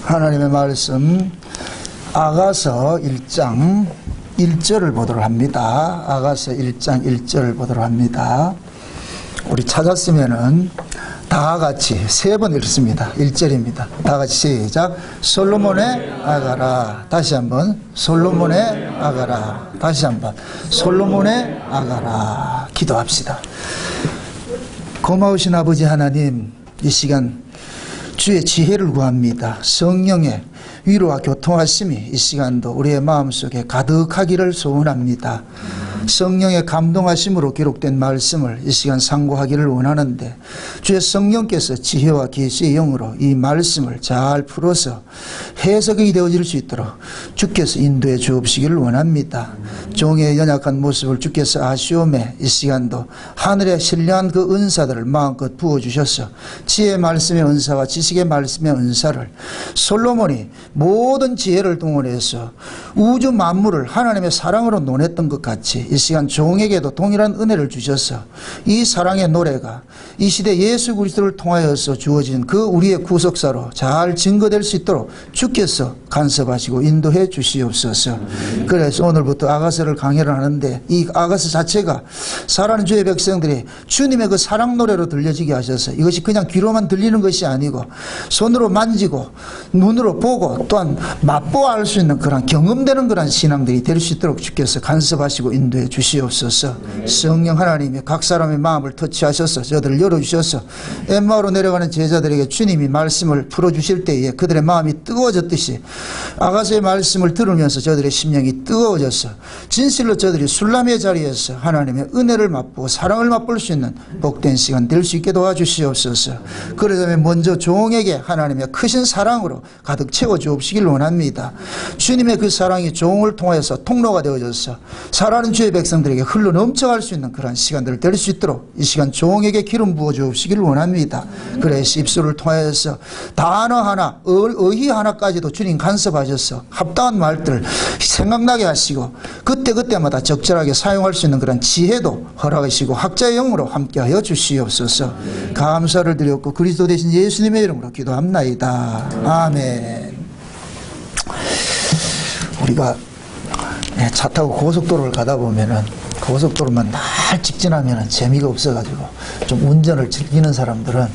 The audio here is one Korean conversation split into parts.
하나님의 말씀 아가서 1장 1절을 보도록 합니다. 아가서 1장 1절을 보도록 합니다. 우리 찾았으면은 다 같이 세 번 읽습니다. 1절입니다. 다 같이 시작. 솔로몬의 아가라. 다시 한번 솔로몬의 아가라. 다시 한번 솔로몬의 아가라. 기도합시다. 고마우신 아버지 하나님, 이 시간 주의 지혜를 구합니다. 성령의 위로와 교통하심이 이 시간도 우리의 마음속에 가득하기를 소원합니다. 성령의 감동하심으로 기록된 말씀을 이 시간 상고하기를 원하는데, 주의 성령께서 지혜와 계시의 영으로 이 말씀을 잘 풀어서 해석이 되어질 수 있도록 주께서 인도해 주옵시기를 원합니다. 종의 연약한 모습을 주께서 아시오매 이 시간도 하늘에 신령한 그 은사들을 마음껏 부어주셔서 지혜의 말씀의 은사와 지식의 말씀의 은사를 솔로몬이 모든 지혜를 동원해서 우주 만물을 하나님의 사랑으로 논했던 것 같이 이 시간 종에게도 동일한 은혜를 주셔서 이 사랑의 노래가 이 시대 예수 그리스도를 통하여서 주어진 그 우리의 구속사로 잘 증거될 수 있도록 주께서 간섭하시고 인도해 주시옵소서. 그래서 오늘부터 아가서를 강의를 하는데, 이 아가서 자체가 사랑하는 주의 백성들이 주님의 그 사랑 노래로 들려지게 하셔서 이것이 그냥 귀로만 들리는 것이 아니고 손으로 만지고 눈으로 보고 또한 맛보아 알 수 있는 그런 경험되는 그런 신앙들이 될 수 있도록 주께서 간섭하시고 인도해 주시옵소서. 성령 하나님이 각 사람의 마음을 터치하셔서 저들을 열어주셔서 엠마오로 내려가는 제자들에게 주님이 말씀을 풀어주실 때에 그들의 마음이 뜨거워졌듯이 아가서의 말씀을 들으면서 저들의 심령이 뜨거워져서 진실로 저들이 술람의 자리에서 하나님의 은혜를 맛보고 사랑을 맛볼 수 있는 복된 시간 될 수 있게 도와주시옵소서. 그러자면 먼저 종에게 하나님의 크신 사랑으로 가득 채워주옵시길 원합니다. 주님의 그 사랑이 종을 통해서 통로가 되어져서 사랑하는 주의 백성들에게 흘러 넘쳐갈 수 있는 그런 시간들을 될 수 있도록 이 시간 종에게 기름 부어 주옵시기를 원합니다. 그래서 입술을 통해서 단어 하나, 어휘 하나까지도 주님 간섭하셔서 합당한 말들을 생각나게 하시고 그때그때마다 적절하게 사용할 수 있는 그런 지혜도 허락하시고 학자의 영으로 함께하여 주시옵소서. 감사를 드렸고 그리스도 되신 예수님의 이름으로 기도합나이다. 아멘. 우리가 차 타고 고속도로를 가다 보면은 고속도로만 날 직진하면은 재미가 없어가지고 좀 운전을 즐기는 사람들은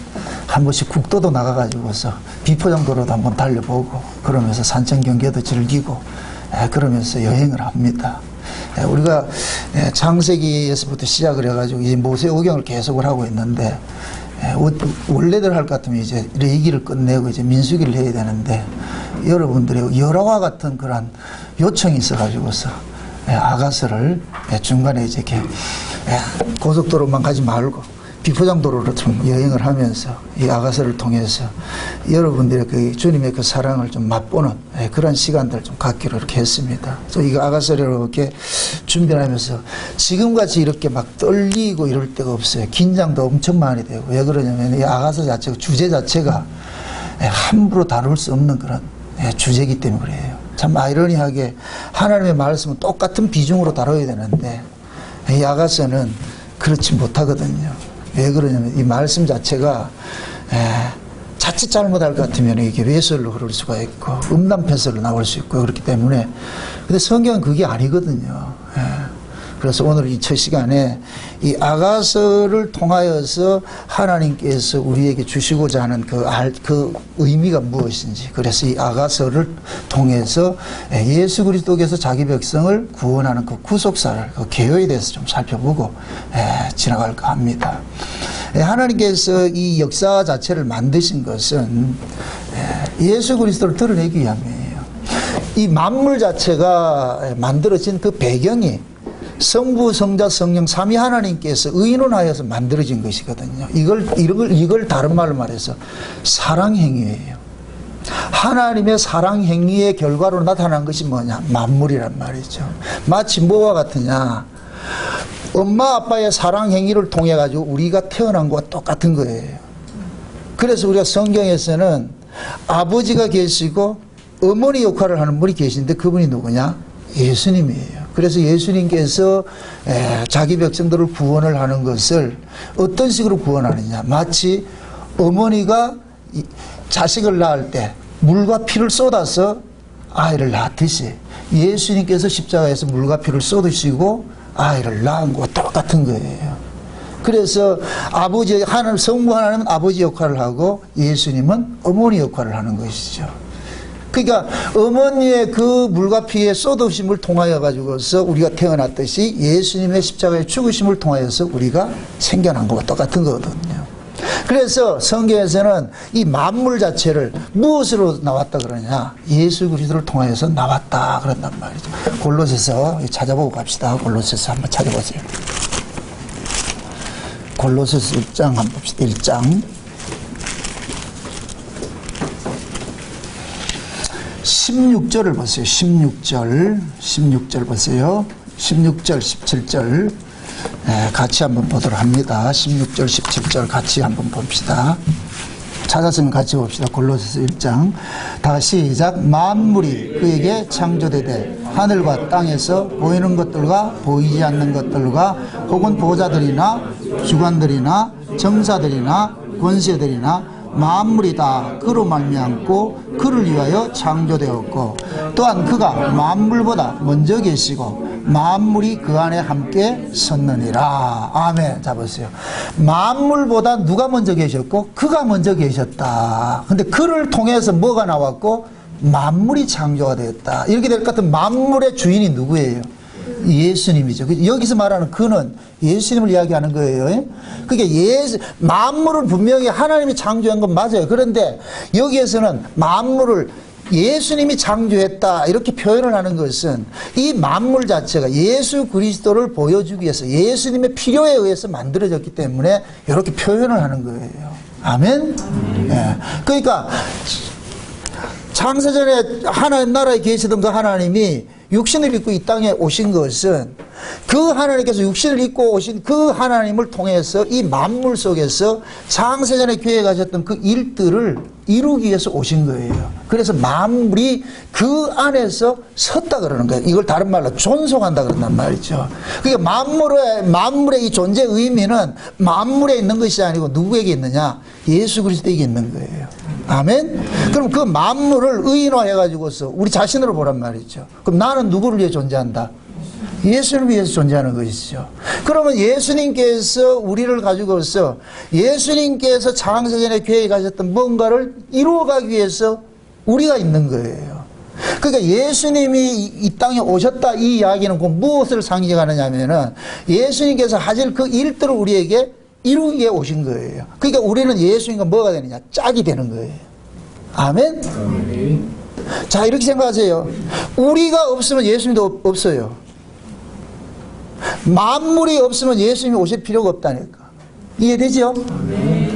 한 번씩 국도도 나가가지고서 비포장도로도 한번 달려보고 그러면서 산천 경계도 즐기고 그러면서 여행을 합니다. 우리가 창세기에서부터 시작을 해가지고 이 모세오경을 계속을 하고 있는데, 원래대로 할 것 같으면 이제 레위기를 끝내고 이제 민수기를 해야 되는데, 여러분들의 열화와 같은 그런 요청이 있어가지고서 아가서를 중간에 이제 이렇게 고속도로만 가지 말고 비포장도로로 좀 여행을 하면서 이 아가서를 통해서 여러분들의 그 주님의 그 사랑을 좀 맛보는 그런 시간들을 좀 갖기로 이렇게 했습니다. 그래서 이 아가서를 이렇게 준비를 하면서 지금같이 이렇게 막 떨리고 이럴 때가 없어요. 긴장도 엄청 많이 되고. 왜 그러냐면 이 아가서 자체가, 주제 자체가 함부로 다룰 수 없는 그런 주제이기 때문에 그래요. 참 아이러니하게 하나님의 말씀은 똑같은 비중으로 다뤄야 되는데 이 아가서는 그렇지 못하거든요. 왜 그러냐면 이 말씀 자체가 자칫 잘못할 것 같으면 이게 외설로 흐를 수가 있고 음란편설로 나올 수 있고 그렇기 때문에, 근데 성경은 그게 아니거든요. 그래서 오늘 이 첫 시간에 이 아가서를 통하여서 하나님께서 우리에게 주시고자 하는 그 의미가 무엇인지, 그래서 이 아가서를 통해서 예수 그리스도께서 자기 백성을 구원하는 그 구속사를, 그 계획에 대해서 좀 살펴보고 지나갈까 합니다. 하나님께서 이 역사 자체를 만드신 것은 예수 그리스도를 드러내기 위함이에요. 이 만물 자체가 만들어진 그 배경이 성부, 성자, 성령 삼위 하나님께서 의논하여서 만들어진 것이거든요. 이걸 다른 말로 말해서 사랑행위예요. 하나님의 사랑행위의 결과로 나타난 것이 뭐냐? 만물이란 말이죠. 마치 뭐와 같으냐? 엄마 아빠의 사랑행위를 통해 가지고 우리가 태어난 것과 똑같은 거예요. 그래서 우리가 성경에서는 아버지가 계시고 어머니 역할을 하는 분이 계신데 그분이 누구냐? 예수님이에요. 그래서 예수님께서 자기 백성들을 구원을 하는 것을 어떤 식으로 구원하느냐, 마치 어머니가 자식을 낳을 때 물과 피를 쏟아서 아이를 낳듯이 예수님께서 십자가에서 물과 피를 쏟으시고 아이를 낳은 것과 똑같은 거예요. 그래서 아버지, 하나님, 성부 하나님은 아버지 역할을 하고 예수님은 어머니 역할을 하는 것이죠. 그러니까 어머니의 그 물과 피의 쏟으심을 통하여 가지고서 우리가 태어났듯이 예수님의 십자가의 죽으심을 통하여서 우리가 생겨난 것과 똑같은 거거든요. 그래서 성경에서는 이 만물 자체를 무엇으로 나왔다 그러냐? 예수 그리스도를 통하여서 나왔다 그런단 말이죠. 골로새서 찾아보고 갑시다. 골로새서 한번 찾아보세요. 골로새서 1장 한번 봅시다. 1장 16절을 보세요. 16절 보세요. 16절 17절 같이 한번 보도록 합니다. 16절 17절 같이 한번 봅시다. 찾았으면 같이 봅시다. 골로새서 1장 다 시작. 만물이 그에게 창조되되 하늘과 땅에서 보이는 것들과 보이지 않는 것들과 혹은 보좌들이나 주관들이나 정사들이나 권세들이나 만물이 다 그로 말미암고 그를 위하여 창조되었고 또한 그가 만물보다 먼저 계시고 만물이 그 안에 함께 섰느니라. 아멘. 자 보세요. 만물보다 누가 먼저 계셨고 그가 먼저 계셨다. 근데 그를 통해서 뭐가 나왔고 만물이 창조가 되었다. 이렇게 될 것 같은 만물의 주인이 누구예요? 예수님이죠. 여기서 말하는 그는 예수님을 이야기하는 거예요. 그러니까 만물을 분명히 하나님이 창조한 건 맞아요. 그런데 여기에서는 만물을 예수님이 창조했다 이렇게 표현을 하는 것은 이 만물 자체가 예수 그리스도를 보여주기 위해서 예수님의 필요에 의해서 만들어졌기 때문에 이렇게 표현을 하는 거예요. 아멘? 예. 그러니까 창세전에 하나님 나라에 계시던 그 하나님이 육신을 입고 이 땅에 오신 것은 그 하나님께서 육신을 입고 오신 그 하나님을 통해서 이 만물 속에서 창세전에 계획하셨던 그 일들을 이루기 위해서 오신 거예요. 그래서 만물이 그 안에서 섰다 그러는 거예요. 이걸 다른 말로 존속한다 그런단 말이죠. 그러니까 만물의 이 존재 의미는 만물에 있는 것이 아니고 누구에게 있느냐? 예수 그리스도에게 있는 거예요. 아멘? 그럼 그 만물을 의인화해가지고서 우리 자신으로 보란 말이죠. 그럼 나는 누구를 위해 존재한다? 예수님을 위해서 존재하는 것이죠. 그러면 예수님께서 우리를 가지고서 예수님께서 창세전에 계획하셨던 뭔가를 이루어가기 위해서 우리가 있는 거예요. 그러니까 예수님이 이 땅에 오셨다 이 이야기는 그 무엇을 상징하느냐 하면은 예수님께서 하실 그 일들을 우리에게 이루기 위해 오신 거예요. 그러니까 우리는 예수님과 뭐가 되느냐? 짝이 되는 거예요. 아멘? 자, 이렇게 생각하세요. 우리가 없으면 예수님도 없어요. 만물이 없으면 예수님이 오실 필요가 없다니까. 이해되죠?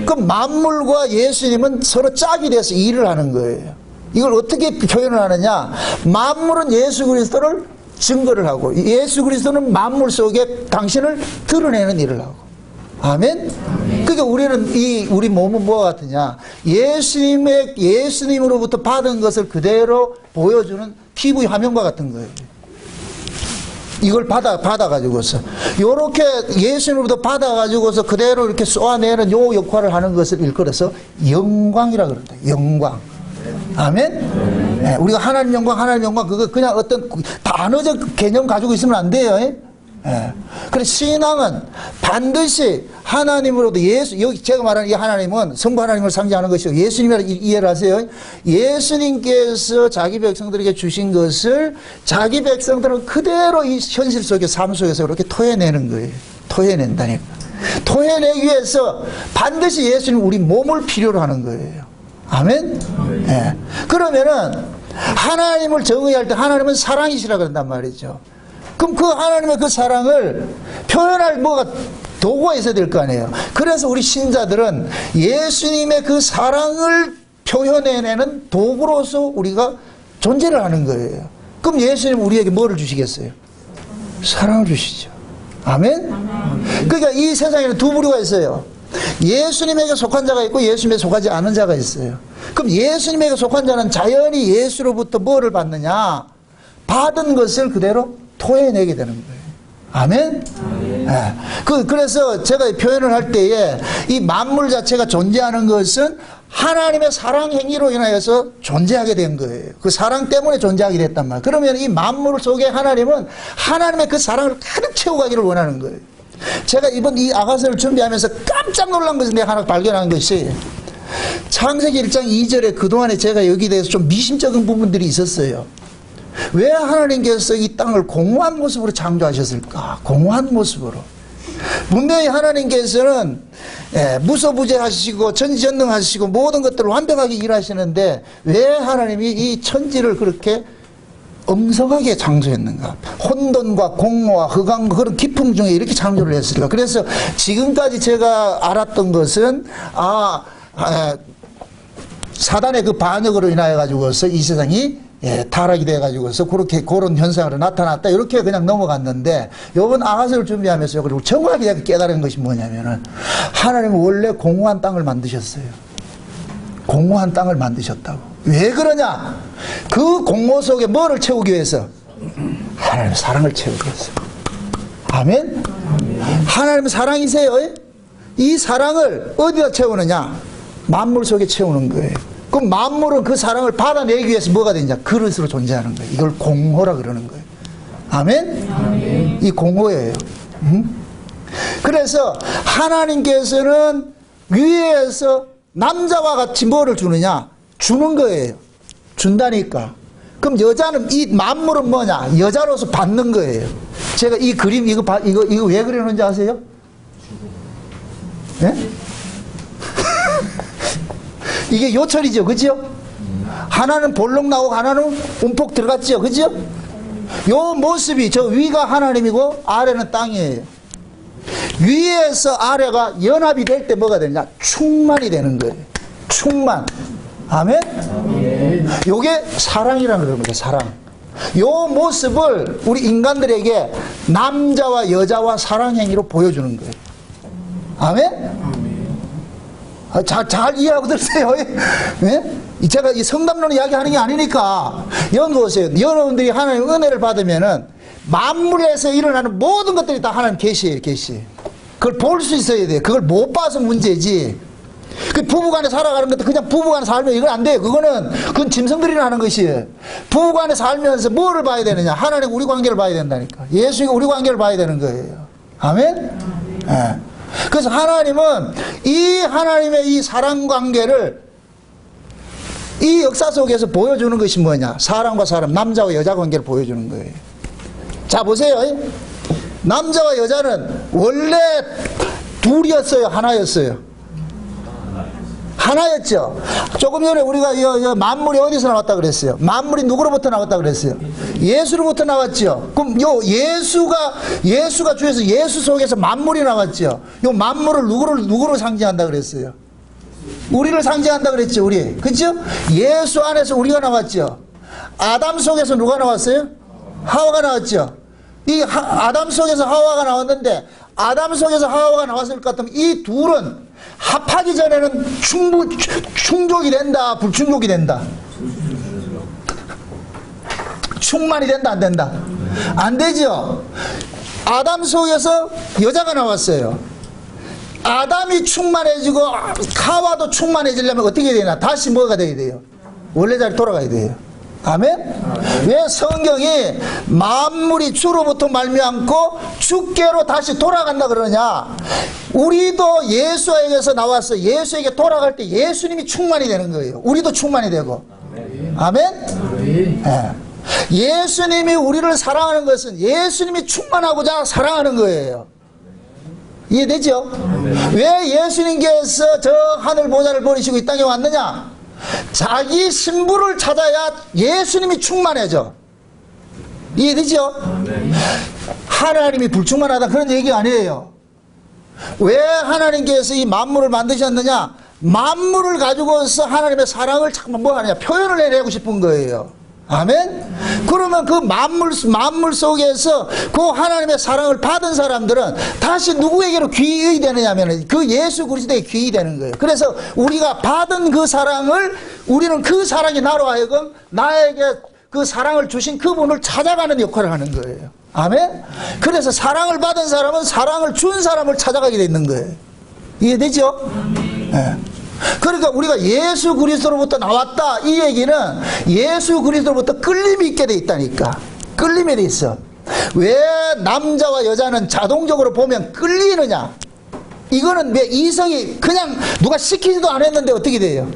그럼 만물과 예수님은 서로 짝이 돼서 일을 하는 거예요. 이걸 어떻게 표현을 하느냐? 만물은 예수 그리스도를 증거를 하고 예수 그리스도는 만물 속에 당신을 드러내는 일을 하고. 아멘? 그러니까 우리는 우리 몸은 뭐가 같으냐? 예수님으로부터 받은 것을 그대로 보여주는 TV 화면과 같은 거예요. 이걸 받아가지고서 요렇게 예수님으로부터 받아가지고서 그대로 이렇게 쏘아내는 요 역할을 하는 것을 일컬어서 영광이라 그런다. 영광. 아멘? 네, 우리가 하나님 영광 그거 그냥 어떤 단어적 개념 가지고 있으면 안 돼요. 예. 그래서 신앙은 반드시 하나님으로부터 여기 제가 말하는 이 하나님은 성부 하나님을 상징하는 것이고 예수님이라 이해를 하세요. 예수님께서 자기 백성들에게 주신 것을 자기 백성들은 그대로 이 현실 속의 삶 속에서 이렇게 토해내는 거예요. 토해낸다니까. 토해내기 위해서 반드시 예수님 우리 몸을 필요로 하는 거예요. 아멘? 예. 그러면은 하나님을 정의할 때 하나님은 사랑이시라 그런단 말이죠. 그럼 그 하나님의 그 사랑을 표현할 뭐가 도구가 있어야 될 거 아니에요. 그래서 우리 신자들은 예수님의 그 사랑을 표현해내는 도구로서 우리가 존재를 하는 거예요. 그럼 예수님 우리에게 뭐를 주시겠어요? 사랑을 주시죠. 아멘? 그러니까 이 세상에는 두 부류가 있어요. 예수님에게 속한 자가 있고 예수님에게 속하지 않은 자가 있어요. 그럼 예수님에게 속한 자는 자연히 예수로부터 뭐를 받느냐? 받은 것을 그대로 토해내게 되는 거예요. 아멘? 네. 그래서 제가 표현을 할 때에 이 만물 자체가 존재하는 것은 하나님의 사랑 행위로 인하여서 존재하게 된 거예요. 그 사랑 때문에 존재하게 됐단 말이에요. 그러면 이 만물 속에 하나님은 하나님의 그 사랑을 가득 채워가기를 원하는 거예요. 제가 이번 이 아가서를 준비하면서 깜짝 놀란 것을 내가 하나 발견한 것이 창세기 1장 2절에 그동안에 제가 여기에 대해서 좀 미심쩍은 부분들이 있었어요. 왜 하나님께서 이 땅을 공허한 모습으로 창조하셨을까? 공허한 모습으로. 분명히 하나님께서는 무소부재하시고 전지전능하시고 모든 것들을 완벽하게 일하시는데 왜 하나님이 이 천지를 그렇게 엄성하게 창조했는가? 혼돈과 공허와 흑암과 그런 기품 중에 이렇게 창조를 했을까? 그래서 지금까지 제가 알았던 것은 사단의 그 반역으로 인하여 가지고서 이 세상이 타락이 돼 가지고서 그렇게 그런 현상으로 나타났다 이렇게 그냥 넘어갔는데 이번 아가서를 준비하면서 그리고 정확하게 깨달은 것이 뭐냐면은 하나님은 원래 공허한 땅을 만드셨어요. 공허한 땅을 만드셨다고. 왜 그러냐? 그 공허 속에 뭐를 채우기 위해서? 하나님의 사랑을 채우기 위해서. 아멘? 하나님은 사랑이세요. 이 사랑을 어디다 채우느냐? 만물 속에 채우는 거예요. 그럼 만물은 그 사랑을 받아내기 위해서 뭐가 되냐? 그릇으로 존재하는 거예요. 이걸 공허라 그러는 거예요. 아멘? 아멘. 이 공허예요. 그래서 하나님께서는 위에서 남자와 같이 뭐를 주느냐? 주는 거예요. 준다니까. 그럼 여자는 이 만물은 뭐냐? 여자로서 받는 거예요. 제가 이 그림 이거 왜 그려놓은지 아세요? 예? 이게 요철이죠, 그죠? 하나는 볼록 나오고 하나는 움푹 들어갔죠, 그죠? 요 모습이 저 위가 하나님이고 아래는 땅이에요. 위에서 아래가 연합이 될 때 뭐가 되냐? 충만이 되는 거예요. 충만. 아멘? 요게 사랑이라는 겁니다. 사랑. 요 모습을 우리 인간들에게 남자와 여자와 사랑 행위로 보여주는 거예요. 아멘? 잘 이해하고 들으세요. 예? 제가 이 성담론 이야기하는 게 아니니까 연구하세요. 여러분들이 하나님의 은혜를 받으면은 만물에서 일어나는 모든 것들이 다 하나님 계시예요. 계시. 그걸 볼 수 있어야 돼요. 그걸 못 봐서 문제지. 그 부부간에 살아가는 것도 그냥 부부간에 살면 이건 안 돼요. 그건 짐승들이나 하는 것이에요. 부부간에 살면서 뭐를 봐야 되느냐? 하나님 우리 관계를 봐야 된다니까. 예수가 우리 관계를 봐야 되는 거예요. 아멘? 예. 그래서 하나님은 이 하나님의 이 사랑 관계를 이 역사 속에서 보여주는 것이 뭐냐? 사람과 사람, 남자와 여자 관계를 보여주는 거예요. 자, 보세요. 남자와 여자는 원래 둘이었어요? 하나였어요? 하나였죠. 조금 전에 우리가 만물이 어디서 나왔다 그랬어요? 만물이 누구로부터 나왔다 그랬어요? 예수로부터 나왔죠. 그럼 예수가 주에서 예수 속에서 만물이 나왔죠. 요 만물을 누구로 상징한다 그랬어요? 우리를 상징한다 그랬죠. 우리. 그렇죠? 예수 안에서 우리가 나왔죠. 아담 속에서 누가 나왔어요? 하와가 나왔죠. 이 아담 속에서 하와가 나왔는데 아담 속에서 하와가 나왔을 것 같으면 이 둘은 합하기 전에는 충족이 된다, 불충족이 된다? 충만이 된다, 안 된다? 안 되죠. 아담 속에서 여자가 나왔어요. 아담이 충만해지고 하와도 충만해지려면 어떻게 되나? 다시 뭐가 돼야 돼요? 원래 자리 돌아가야 돼요. 아멘? 왜 성경이 만물이 주로부터 말미암고 주께로 다시 돌아간다 그러냐? 우리도 예수에게서 나와서 예수에게 돌아갈 때 예수님이 충만이 되는 거예요. 우리도 충만이 되고. 아멘? 네. 예수님이 우리를 사랑하는 것은 예수님이 충만하고자 사랑하는 거예요. 이해되죠? 왜 예수님께서 저 하늘 보좌를 버리시고 이 땅에 왔느냐? 자기 신부를 찾아야 예수님이 충만해져. 이해되죠? 하나님이 불충만하다 그런 얘기 아니에요. 왜 하나님께서 이 만물을 만드셨느냐? 만물을 가지고서 하나님의 사랑을 잠깐 뭐 하느냐? 표현을 해내고 싶은 거예요. 아멘? 그러면 그 만물 속에서 그 하나님의 사랑을 받은 사람들은 다시 누구에게로 귀의 되느냐 하면 그 예수 그리스도에 귀의 되는 거예요. 그래서 우리가 받은 그 사랑을 우리는 그 사랑이 나로 하여금 나에게 그 사랑을 주신 그분을 찾아가는 역할을 하는 거예요. 아멘? 그래서 사랑을 받은 사람은 사랑을 준 사람을 찾아가게 되는 거예요. 이해되죠? 네. 그러니까 우리가 예수 그리스도로부터 나왔다 이 얘기는 예수 그리스도로부터 끌림이 있게 돼 있다니까. 끌림이 돼 있어. 왜 남자와 여자는 자동적으로 보면 끌리느냐? 이거는 왜 이성이 그냥 누가 시키지도 않았는데 어떻게 돼요?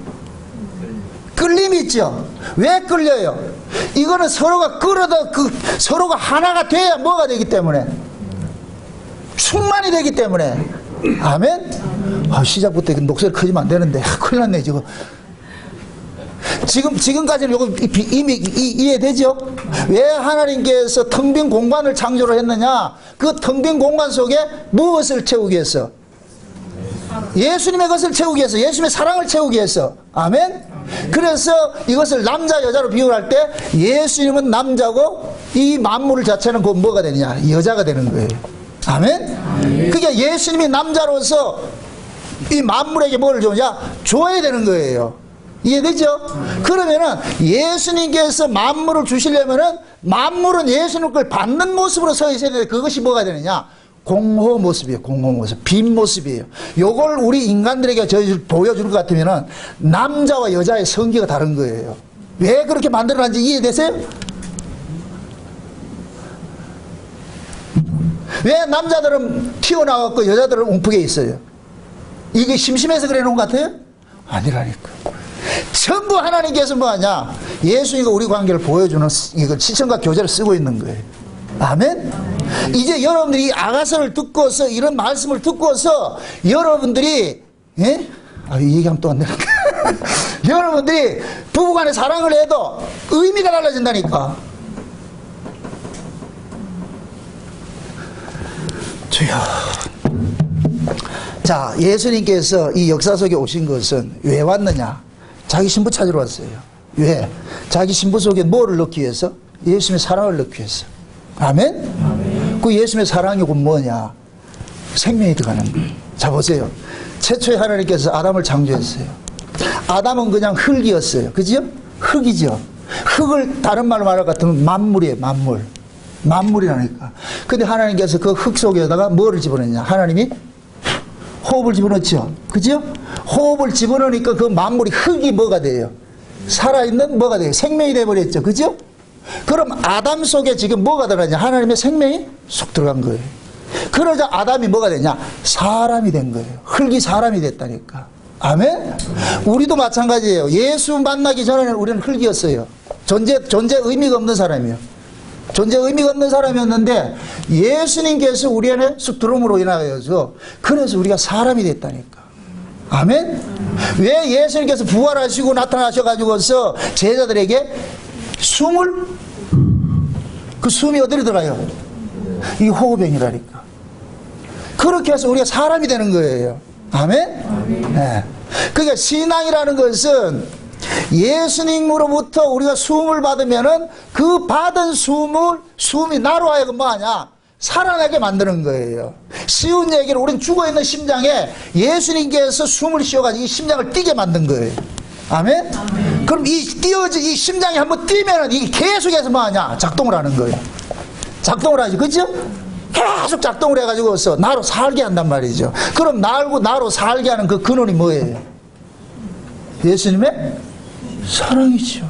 끌림이 있죠. 왜 끌려요? 이거는 서로가 끌어다 서로가 하나가 돼야 뭐가 되기 때문에, 충만이 되기 때문에. 아멘. 시작부터 목소리 커지면 안 되는데 큰일 났네 지금. 지금까지는 이거 이미 이해되죠? 왜 하나님께서 텅 빈 공간을 창조를 했느냐? 그 텅 빈 공간 속에 무엇을 채우기 위해서? 예수님의 것을 채우기 위해서, 예수님의 사랑을 채우기 위해서. 아멘? 그래서 이것을 남자 여자로 비유할 때 예수님은 남자고 이 만물 자체는 곧 뭐가 되느냐? 여자가 되는 거예요. 아멘? 그게 예수님이 남자로서 이 만물에게 뭘 주느냐? 줘야 되는 거예요. 이해되죠? 그러면은 예수님께서 만물을 주시려면은 만물은 예수님 걸 받는 모습으로 서 있어야 되는데 그것이 뭐가 되느냐? 공허 모습이에요. 공허 모습. 빈 모습이에요. 요걸 우리 인간들에게 보여줄 것 같으면은 남자와 여자의 성기가 다른 거예요. 왜 그렇게 만들어놨는지 이해되세요? 왜 남자들은 튀어나왔고 여자들은 웅프게 있어요? 이게 심심해서 그래 놓은 것 같아요? 아니라니까. 전부 하나님께서 뭐하냐? 예수님과 우리 관계를 보여주는 이걸 시청과 교재를 쓰고 있는 거예요. 아멘? 이제 여러분들이 이 아가서를 듣고서 이런 말씀을 듣고서 여러분들이 예? 이 얘기하면 또 안 되는데 여러분들이 부부간에 사랑을 해도 의미가 달라진다니까. 주여. 자, 예수님께서 이 역사 속에 오신 것은 왜 왔느냐? 자기 신부 찾으러 왔어요. 왜? 자기 신부 속에 뭐를 넣기 위해서? 예수님의 사랑을 넣기 위해서. 아멘? 아멘. 그 예수님의 사랑이 곧 뭐냐? 생명이 들어가는 거예요. 자, 보세요. 최초에 하나님께서 아담을 창조했어요. 아담은 그냥 흙이었어요. 그죠? 흙이죠. 흙을 다른 말로 말할 것 같으면 만물이에요. 만물. 만물이라니까. 근데 하나님께서 그 흙 속에다가 뭐를 집어넣냐? 하나님이 호흡을 집어넣죠. 그죠? 호흡을 집어넣으니까 그 만물이 흙이 뭐가 돼요? 살아있는 뭐가 돼요? 생명이 돼버렸죠. 그죠? 그럼 아담 속에 지금 뭐가 들어가냐? 하나님의 생명이 쏙 들어간 거예요. 그러자 아담이 뭐가 되냐? 사람이 된 거예요. 흙이 사람이 됐다니까. 아멘? 우리도 마찬가지예요. 예수 만나기 전에는 우리는 흙이었어요. 존재 의미가 없는 사람이에요. 존재 의미가 없는 사람이었는데 예수님께서 우리 안에 쑥 들어옴으로 인하여서 그래서 우리가 사람이 됐다니까. 아멘? 왜 예수님께서 부활하시고 나타나셔가지고서 제자들에게 숨을, 그 숨이 어디로 들어가요? 이 호흡행이라니까. 그렇게 해서 우리가 사람이 되는 거예요. 아멘? 네. 그러니까 신앙이라는 것은 예수님으로부터 우리가 숨을 받으면은 그 받은 숨이 나로 하여금 뭐하냐? 살아나게 만드는 거예요. 쉬운 얘기를 우리는 죽어있는 심장에 예수님께서 숨을 쉬어가지고 이 심장을 뛰게 만든 거예요. 아멘? 아멘. 그럼 이 심장이 한번 뛰면은 이게 계속해서 뭐하냐? 작동을 하는 거예요. 작동을 하지. 그죠? 계속 작동을 해가지고서 나로 살게 한단 말이죠. 그럼 나로 살게 하는 그 근원이 뭐예요? 예수님의 사랑이죠.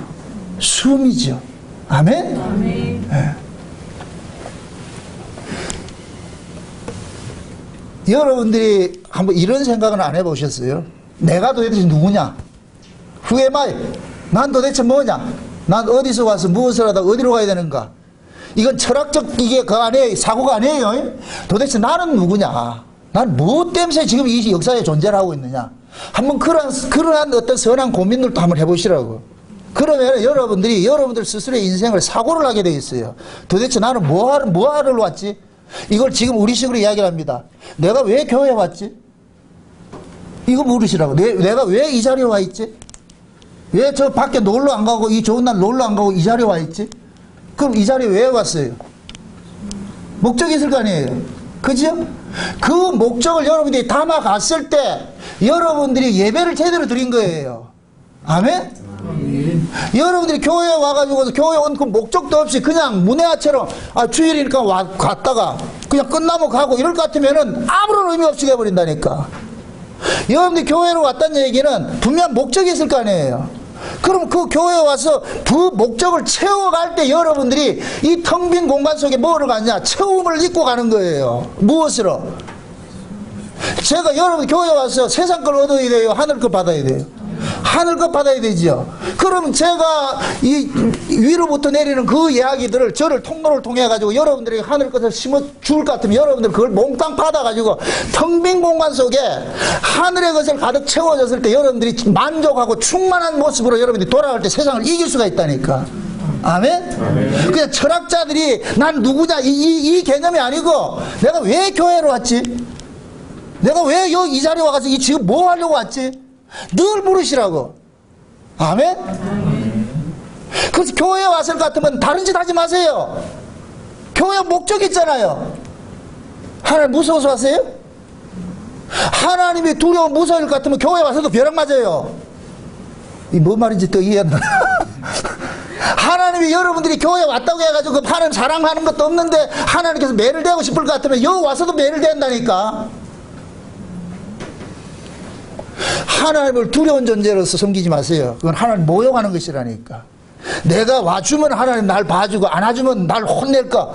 숨이죠. 아멘? 아멘. 네. 여러분들이 한번 이런 생각은 안 해보셨어요? 내가 도대체 누구냐? Who am I? 난 도대체 뭐냐? 난 어디서 와서 무엇을 하다 어디로 가야 되는가? 이건 철학적 이게 그 안에 사고가 아니에요. 도대체 나는 누구냐? 난 무엇 때문에 지금 이 역사에 존재를 하고 있느냐? 한번 그러한 어떤 선한 고민들도 한번 해보시라고. 그러면 여러분들 스스로의 인생을 사고를 하게 되어 있어요. 도대체 나는 뭐하러 왔지? 이걸 지금 우리식으로 이야기를 합니다. 내가 왜 교회에 왔지? 이거 물으시라고. 내가 왜 이 자리에 와 있지? 왜 저 밖에 놀러 안 가고 이 좋은 날 놀러 안 가고 이 자리에 와 있지? 그럼 이 자리에 왜 왔어요? 목적이 있을 거 아니에요. 그죠? 그 목적을 여러분들이 담아갔을 때 여러분들이 예배를 제대로 드린 거예요. 아멘? 여러분들이 교회에 와가지고 교회 온 그 목적도 없이 그냥 문외아처럼 주일이니까 갔다가 그냥 끝나고 가고 이럴 것 같으면은 아무런 의미 없이 돼버린다니까. 여러분들이 교회로 왔다는 얘기는 분명 목적이 있을 거 아니에요. 그럼 그 교회에 와서 그 목적을 채워갈 때 여러분들이 이 텅 빈 공간 속에 뭐를 가냐? 채움을 입고 가는 거예요. 무엇으로? 제가 여러분 교회에 와서 세상 걸 얻어야 돼요? 하늘 걸 받아야 돼요? 하늘 것 받아야 되죠. 그러면 제가 이 위로부터 내리는 그 이야기들을 저를 통로를 통해 가지고 여러분들에게 하늘 것을 심어 줄 것 같으면 여러분들 그걸 몽땅 받아 가지고 텅 빈 공간 속에 하늘의 것을 가득 채워졌을 때 여러분들이 만족하고 충만한 모습으로 여러분들이 돌아갈 때 세상을 이길 수가 있다니까. 아멘? 아멘. 그냥 철학자들이 난 누구냐 이 개념이 아니고 내가 왜 교회로 왔지? 내가 왜 여기 이 자리에 와가지고 지금 뭐 하려고 왔지? 늘 물으시라고. 아멘? 그래서 교회에 왔을 것 같으면 다른 짓 하지 마세요. 교회 목적이 있잖아요. 하나님 무서워서 왔어요? 하나님이 두려워 무서울 것 같으면 교회에 와서도 벼락 맞아요. 이 뭔 말인지 또 이해한다. 하나님이 여러분들이 교회에 왔다고 해가지고 하나님 사랑하는 것도 없는데 하나님께서 매를 대고 싶을 것 같으면 여기 와서도 매를 대한다니까. 하나님을 두려운 존재로서 섬기지 마세요. 그건 하나님 모욕하는 것이라니까. 내가 와주면 하나님 날 봐주고 안 와주면 날 혼낼까.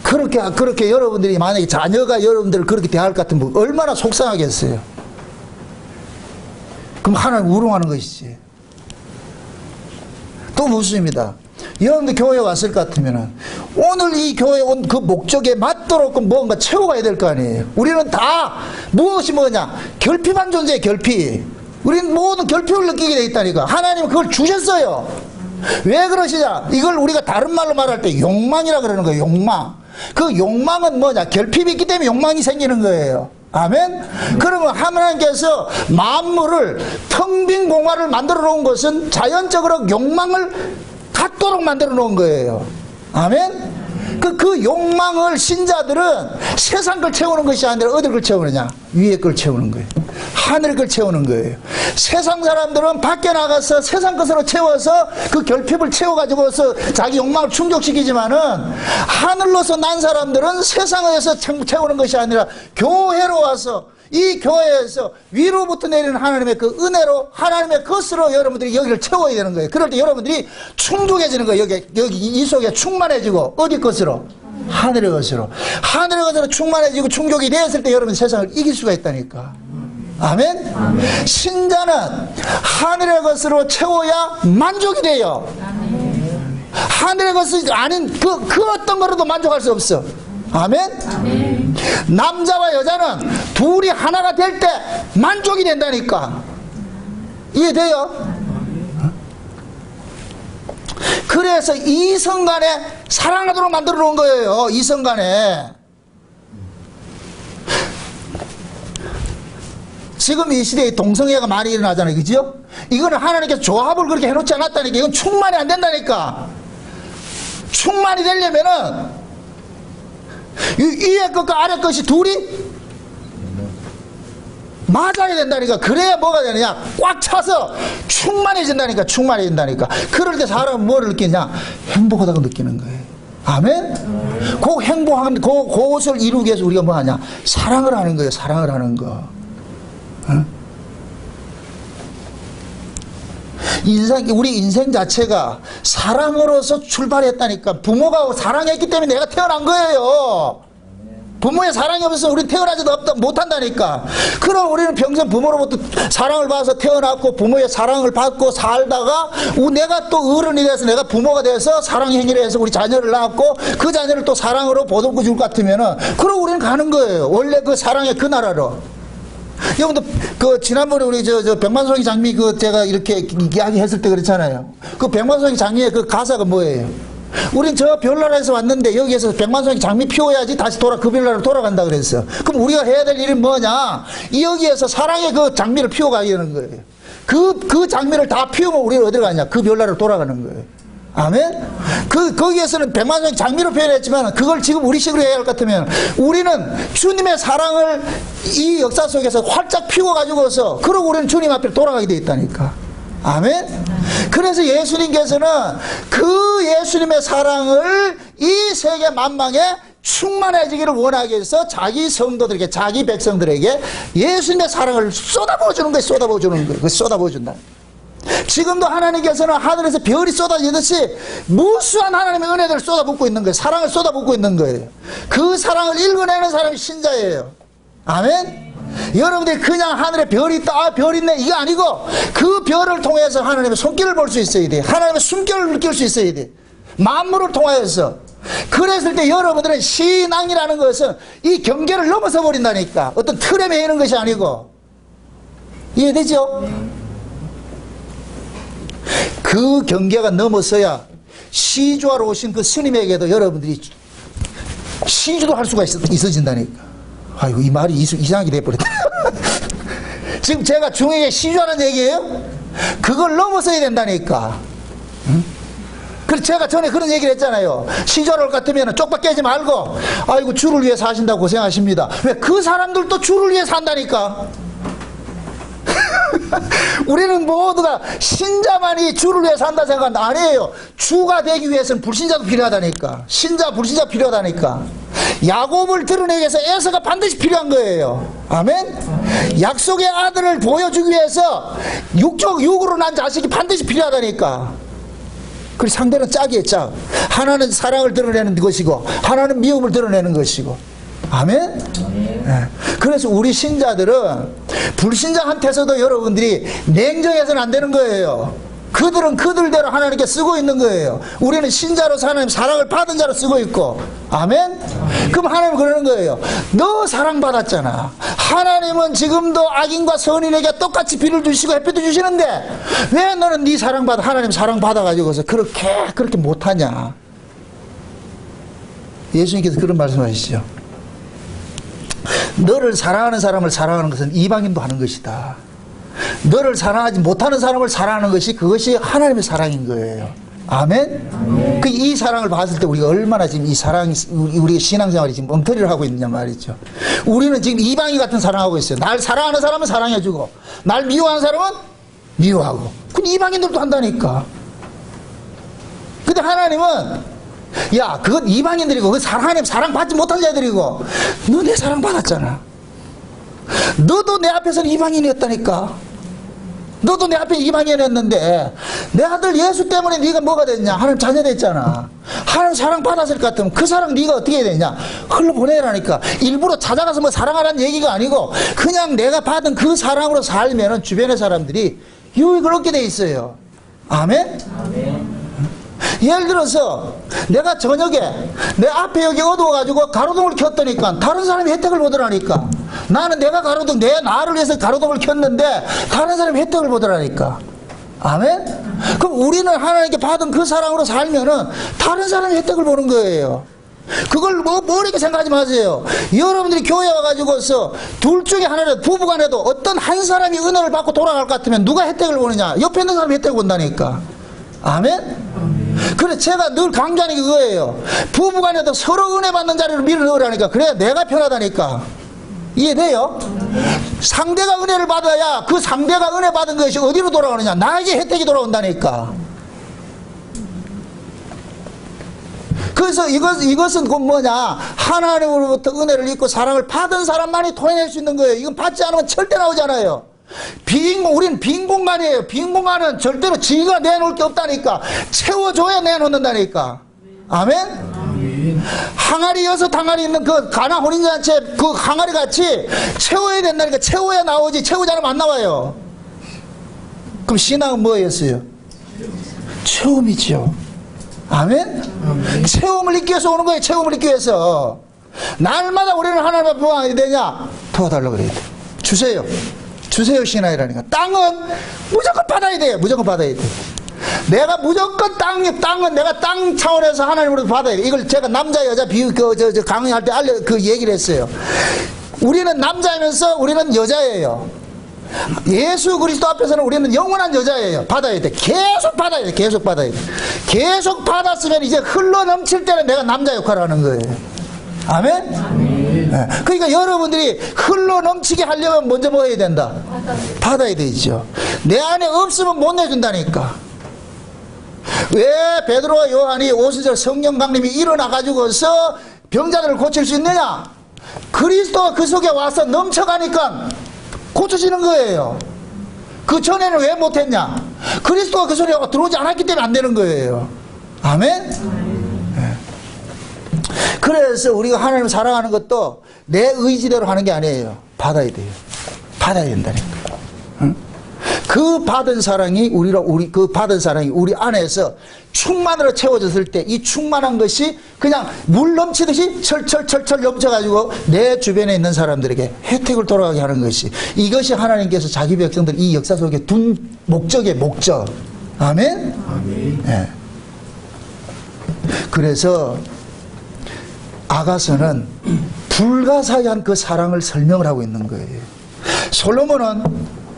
그렇게 여러분들이 만약에 자녀가 여러분들을 그렇게 대할 것 같으면 얼마나 속상하겠어요. 그럼 하나님 우롱하는 것이지. 또 무엇입니다. 여러분들 교회에 왔을 것 같으면 오늘 이 교회에 온 그 목적에 맞도록 뭔가 채워가야 될 거 아니에요. 우리는 다 무엇이 뭐냐? 결핍한 존재예요. 결핍. 우리는 모든 결핍을 느끼게 돼 있다니까. 하나님은 그걸 주셨어요. 왜 그러시냐? 이걸 우리가 다른 말로 말할 때 욕망이라 그러는 거예요. 욕망. 그 욕망은 뭐냐? 결핍이 있기 때문에 욕망이 생기는 거예요. 아멘? 그러면 하나님께서 만물을 텅 빈 공간을 만들어 놓은 것은 자연적으로 욕망을 갖도록 만들어 놓은 거예요. 아멘? 그 욕망을 신자들은 세상 걸 채우는 것이 아니라 어딜 걸 채우느냐? 위에 걸 채우는 거예요. 하늘 걸 채우는 거예요. 세상 사람들은 밖에 나가서 세상 것으로 채워서 그 결핍을 채워가지고서 자기 욕망을 충족시키지만은 하늘로서 난 사람들은 세상에서 채우는 것이 아니라 교회로 와서 이 교회에서 위로부터 내리는 하나님의 그 은혜로 하나님의 것으로 여러분들이 여기를 채워야 되는 거예요. 그럴 때 여러분들이 충족해지는 거예요. 여기 이 속에 충만해지고 어디 것으로? 하늘의 것으로. 하늘의 것으로 충만해지고 충족이 되었을 때 여러분 세상을 이길 수가 있다니까. 아멘? 아멘. 신자는 하늘의 것으로 채워야 만족이 돼요. 아멘. 하늘의 것이 아닌 그 어떤 거로도 만족할 수 없어. 아멘? 아멘. 남자와 여자는 둘이 하나가 될 때 만족이 된다니까. 이해돼요? 그래서 이성 간에 사랑하도록 만들어 놓은 거예요. 이성 간에. 지금 이 시대에 동성애가 많이 일어나잖아요. 그죠? 이거는 하나님께서 조합을 그렇게 해놓지 않았다니까. 이건 충만이 안 된다니까. 충만이 되려면은 위에 것과 아래 것이 둘이 맞아야 된다니까. 그래야 뭐가 되느냐? 꽉 차서 충만해진다니까. 충만해진다니까. 그럴 때 사람은 뭐를 느끼냐? 행복하다고 느끼는 거예요. 아멘? 그 행복한 그것을 이루기 위해서 우리가 뭐 하냐? 사랑을 하는 거예요. 사랑을 하는 거. 응? 우리 인생 자체가 사랑으로서 출발했다니까. 부모가 사랑했기 때문에 내가 태어난 거예요. 부모의 사랑이 없어서 우리는 태어나지도 못한다니까. 그럼 우리는 평생 부모로부터 사랑을 받아서 태어났고 부모의 사랑을 받고 살다가 내가 또 어른이 돼서 내가 부모가 돼서 사랑 행위를 해서 우리 자녀를 낳았고 그 자녀를 또 사랑으로 보듬고 줄 것 같으면은 그럼 우리는 가는 거예요. 원래 그 사랑의 그 나라로. 여러분들 지난번에 우리 백만송이 장미 제가 이렇게 이야기했을 때 그랬잖아요. 그 백만송이 장미의 그 가사가 뭐예요? 우린 저 별나라에서 왔는데 여기에서 백만송이 장미 피워야지 다시 그 별나라로 돌아간다 그랬어. 그럼 우리가 해야 될 일은 뭐냐? 여기에서 사랑의 그 장미를 피워가려는 거예요. 그 장미를 다 피우면 우리는 어디로 가냐? 그 별나라로 돌아가는 거예요. 아멘? 거기에서는 백만송이 장미로 표현했지만 그걸 지금 우리식으로 해야 할 것 같으면 우리는 주님의 사랑을 이 역사 속에서 활짝 피워가지고서 그러고 우리는 주님 앞에 돌아가게 돼 있다니까. 아멘? 그래서 예수님께서는 그 예수님의 사랑을 이 세계 만방에 충만해지기를 원하기 위해서 자기 성도들에게, 자기 백성들에게 예수님의 사랑을 쏟아부어 주는 거예요. 쏟아부어 주는 거예요. 쏟아부어 준다. 지금도 하나님께서는 하늘에서 별이 쏟아지듯이 무수한 하나님의 은혜를 쏟아붓고 있는 거예요. 사랑을 쏟아붓고 있는 거예요. 그 사랑을 읽어내는 사람이 신자예요. 아멘? 여러분들이 그냥 하늘에 별이 있다, 별 있네, 이게 아니고 그 별을 통해서 하나님의 손길을 볼 수 있어야 돼. 하나님의 숨결을 느낄 수 있어야 돼. 만물을 통하여서. 그랬을 때 여러분들은 신앙이라는 것은 이 경계를 넘어서 버린다니까. 어떤 틀에 매이는 것이 아니고. 이해되죠? 그 경계가 넘어서야 시주하러 오신 그 스님에게도 여러분들이 시주도 할 수가 있어진다니까. 아이고, 이 말이 이상하게 돼버렸다. 지금 제가 중에게 시주하는 얘기예요? 그걸 넘어서야 된다니까. 응? 그래서 제가 전에 그런 얘기를 했잖아요. 시주하러 올 것 같으면 쪽박 깨지 말고, 아이고, 주를 위해 사신다고 고생하십니다. 왜? 그 사람들도 주를 위해 산다니까. 우리는 모두가 신자만이 주를 위해 산다 생각은 아니에요. 주가 되기 위해서는 불신자도 필요하다니까. 신자, 불신자 필요하다니까. 야곱을 드러내기 위해서 에서가 반드시 필요한 거예요. 아멘? 약속의 아들을 보여주기 위해서 육으로 난 자식이 반드시 필요하다니까. 그리고 상대는 짝이에요, 짝. 하나는 사랑을 드러내는 것이고 하나는 미움을 드러내는 것이고. 아멘? 네. 그래서 우리 신자들은 불신자한테서도 여러분들이 냉정해서는 안 되는 거예요. 그들은 그들대로 하나님께 쓰고 있는 거예요. 우리는 신자로서 하나님 사랑을 받은 자로 쓰고 있고. 아멘? 그럼 하나님은 그러는 거예요. 너 사랑받았잖아. 하나님은 지금도 악인과 선인에게 똑같이 비를 주시고 햇빛도 주시는데 왜 너는 네 사랑받아, 하나님 사랑받아가지고서 그렇게 못하냐. 예수님께서 그런 말씀하시죠. 너를 사랑하는 사람을 사랑하는 것은 이방인도 하는 것이다. 너를 사랑하지 못하는 사람을 사랑하는 것이, 그것이 하나님의 사랑인 거예요. 아멘? 이 사랑을 봤을 때 우리가 얼마나 지금 이 사랑, 우리 신앙생활이 지금 엉터리를 하고 있느냐 말이죠. 우리는 지금 이방인 같은 사랑하고 있어요. 날 사랑하는 사람은 사랑해주고 날 미워하는 사람은 미워하고. 그건 이방인들도 한다니까. 근데 하나님은 야, 그건 이방인들이고, 그건 하나님 사랑받지 못한 자들이고, 너 내 사랑받았잖아. 너도 내 앞에서는 이방인이었다니까. 너도 내 앞에 이방인이었는데 내 아들 예수 때문에 네가 뭐가 됐냐? 하나님 자녀 됐잖아. 하나님 사랑받았을 것 같으면 그 사랑 네가 어떻게 해야 되냐? 흘러보내라니까. 일부러 찾아가서 뭐 사랑하라는 얘기가 아니고 그냥 내가 받은 그 사랑으로 살면 주변의 사람들이 유익을 얻게 돼 있어요. 아멘? 아멘. 예를 들어서 내가 저녁에 내 앞에 여기 어두워가지고 가로등을 켰더니까 다른 사람이 혜택을 보더라니까. 나는 내가 가로등, 내 나를 위해서 가로등을 켰는데 다른 사람이 혜택을 보더라니까. 아멘? 그럼 우리는 하나님께 받은 그 사랑으로 살면은 다른 사람이 혜택을 보는 거예요. 그걸 모르게 생각하지 마세요. 여러분들이 교회 와가지고서 둘 중에 하나라도, 부부간에도 어떤 한 사람이 은혜를 받고 돌아갈 것 같으면 누가 혜택을 보느냐? 옆에 있는 사람이 혜택을 본다니까. 아멘? 그래, 제가 늘 강조하는 게 그거예요. 부부간에도 서로 은혜 받는 자리를 밀어 넣으라니까. 그래야 내가 편하다니까. 이해돼요? 상대가 은혜를 받아야 그 상대가 은혜 받은 것이 어디로 돌아오느냐? 나에게 혜택이 돌아온다니까. 그래서 이것은 곧 뭐냐? 하나님으로부터 은혜를 입고 사랑을 받은 사람만이 토해낼 수 있는 거예요. 이건 받지 않으면 절대 나오잖아요. 우리는 빈 공간이에요. 빈 공간은 절대로 지가 내놓을 게 없다니까. 채워줘야 내놓는다니까. 아멘? 항아리 6항아리 있는 그 가나 혼인잔치 그 항아리 같이 채워야 된다니까. 채워야 나오지. 채우지 않으면 안 나와요. 그럼 신앙은 뭐였어요? 체험이죠. 아멘? 체험을 잊기 위해서 오는 거예요. 체험을 잊기 위해서. 날마다 우리는 하나님 앞에 뭐 해야 되냐? 도와달라고 그래야 돼. 주세요. 주세요 신앙이라니까. 땅은 무조건 받아야 돼요. 무조건 받아야 돼. 내가 무조건 땅은 내가 땅 차원에서 하나님으로 받아야 돼. 이걸 제가 남자 여자 강의할 때 얘기를 했어요. 우리는 남자이면서 우리는 여자예요. 예수 그리스도 앞에서는 우리는 영원한 여자예요. 받아야 돼. 계속 받아야 돼. 계속 받아야 돼. 계속 받았으면 이제 흘러 넘칠 때는 내가 남자 역할을 하는 거예요. 아멘? 네. 그러니까 여러분들이 흘러 넘치게 하려면 먼저 뭐 해야 된다? 받아야 되죠. 내 안에 없으면 못 내준다니까. 왜 베드로와 요한이 오순절 성령 강림이 일어나가지고서 병자들을 고칠 수 있느냐? 그리스도가 그 속에 와서 넘쳐가니까 고쳐지는 거예요. 그 전에는 왜 못했냐? 그리스도가 그 속에 들어오지 않았기 때문에 안 되는 거예요. 아멘? 네. 그래서 우리가 하나님을 사랑하는 것도 내 의지대로 하는 게 아니에요. 받아야 돼요. 받아야 된다니까. 응? 그 받은 사랑이 그 받은 사랑이 우리 안에서 충만으로 채워졌을 때 이 충만한 것이 그냥 물 넘치듯이 철철철철 넘쳐가지고 내 주변에 있는 사람들에게 혜택을 돌아가게 하는 것이, 이것이 하나님께서 자기 백성들 이 역사 속에 둔 목적의 목적. 아멘? 아멘. 네. 그래서 아가서는 불가사의한 그 사랑을 설명을 하고 있는 거예요. 솔로몬은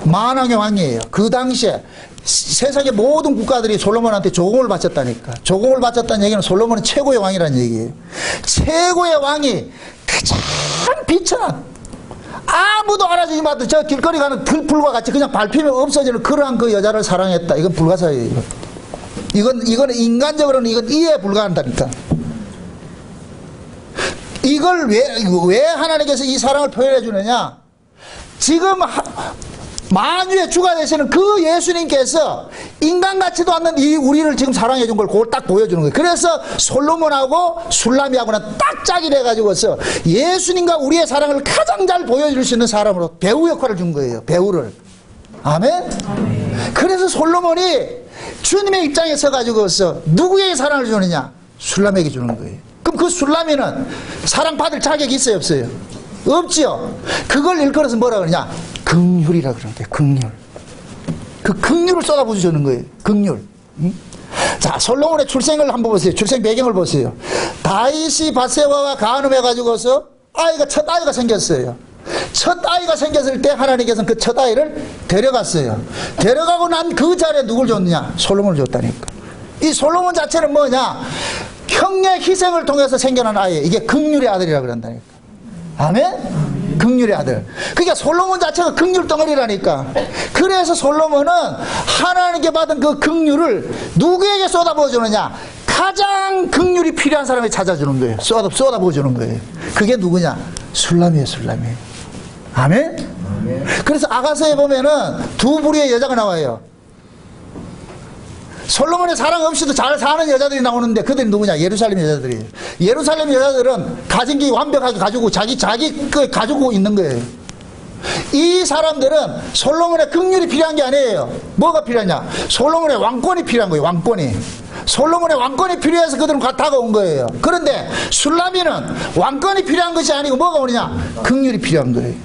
만왕의 왕이에요. 그 당시에 세상의 모든 국가들이 솔로몬한테 조공을 바쳤다니까. 조공을 바쳤다는 얘기는 솔로몬은 최고의 왕이라는 얘기예요. 최고의 왕이 가장 비천한, 아무도 알아주지 못한 저 길거리 가는 들풀과 같이 그냥 밟히면 없어지는 그러한 그 여자를 사랑했다. 이건 불가사의예요. 이건 인간적으로는 이건 이해 불가한다니까. 이걸 왜 하나님께서 이 사랑을 표현해 주느냐? 지금 만유의 주가 되시는 그 예수님께서 인간 같지도 않는 이 우리를 지금 사랑해 준 걸 그걸 딱 보여주는 거예요. 그래서 솔로몬하고 술라미하고는 딱 짝이 돼가지고서 예수님과 우리의 사랑을 가장 잘 보여줄 수 있는 사람으로 배우 역할을 준 거예요. 배우를. 아멘? 아멘. 그래서 솔로몬이 주님의 입장에 서가지고서 누구에게 사랑을 주느냐? 술라미에게 주는 거예요. 그럼 그 술라미는 사랑받을 자격이 있어요, 없어요? 없지요. 그걸 일컬어서 뭐라 그러냐? 긍휼이라 그러는데, 긍휼. 그 긍휼을 쏟아부어주는 거예요. 긍휼. 응? 자, 솔로몬의 출생을 한번 보세요. 출생 배경을 보세요. 다윗이 밧세바와 간음해가지고서 첫 아이가 생겼어요. 첫 아이가 생겼을 때 하나님께서는 그 첫 아이를 데려갔어요. 데려가고 난 그 자리에 누굴 줬느냐? 솔로몬을 줬다니까. 이 솔로몬 자체는 뭐냐? 형의 희생을 통해서 생겨난 아이예요. 이게 긍휼의 아들이라 그런다니까. 아멘? 긍휼의 아들. 그러니까 솔로몬 자체가 긍휼 덩어리라니까. 그래서 솔로몬은 하나님께 받은 그 긍휼을 누구에게 쏟아부어 주느냐? 가장 긍휼이 필요한 사람에게 찾아주는 거예요. 쏟아부어 주는 거예요. 그게 누구냐? 술라미예요, 술라미. 아멘? 아멘. 그래서 아가서에 보면은 두 부류의 여자가 나와요. 솔로몬의 사랑 없이도 잘 사는 여자들이 나오는데 그들이 누구냐? 예루살렘 여자들이에요. 예루살렘 여자들은 가진 게 완벽하게 가지고 자기 그 가지고 있는 거예요. 이 사람들은 솔로몬의 긍휼이 필요한 게 아니에요. 뭐가 필요하냐? 솔로몬의 왕권이 필요한 거예요. 왕권이. 솔로몬의 왕권이 필요해서 그들은 다가온 거예요. 그런데 술라미는 왕권이 필요한 것이 아니고 뭐가 오느냐? 긍휼이 필요한 거예요.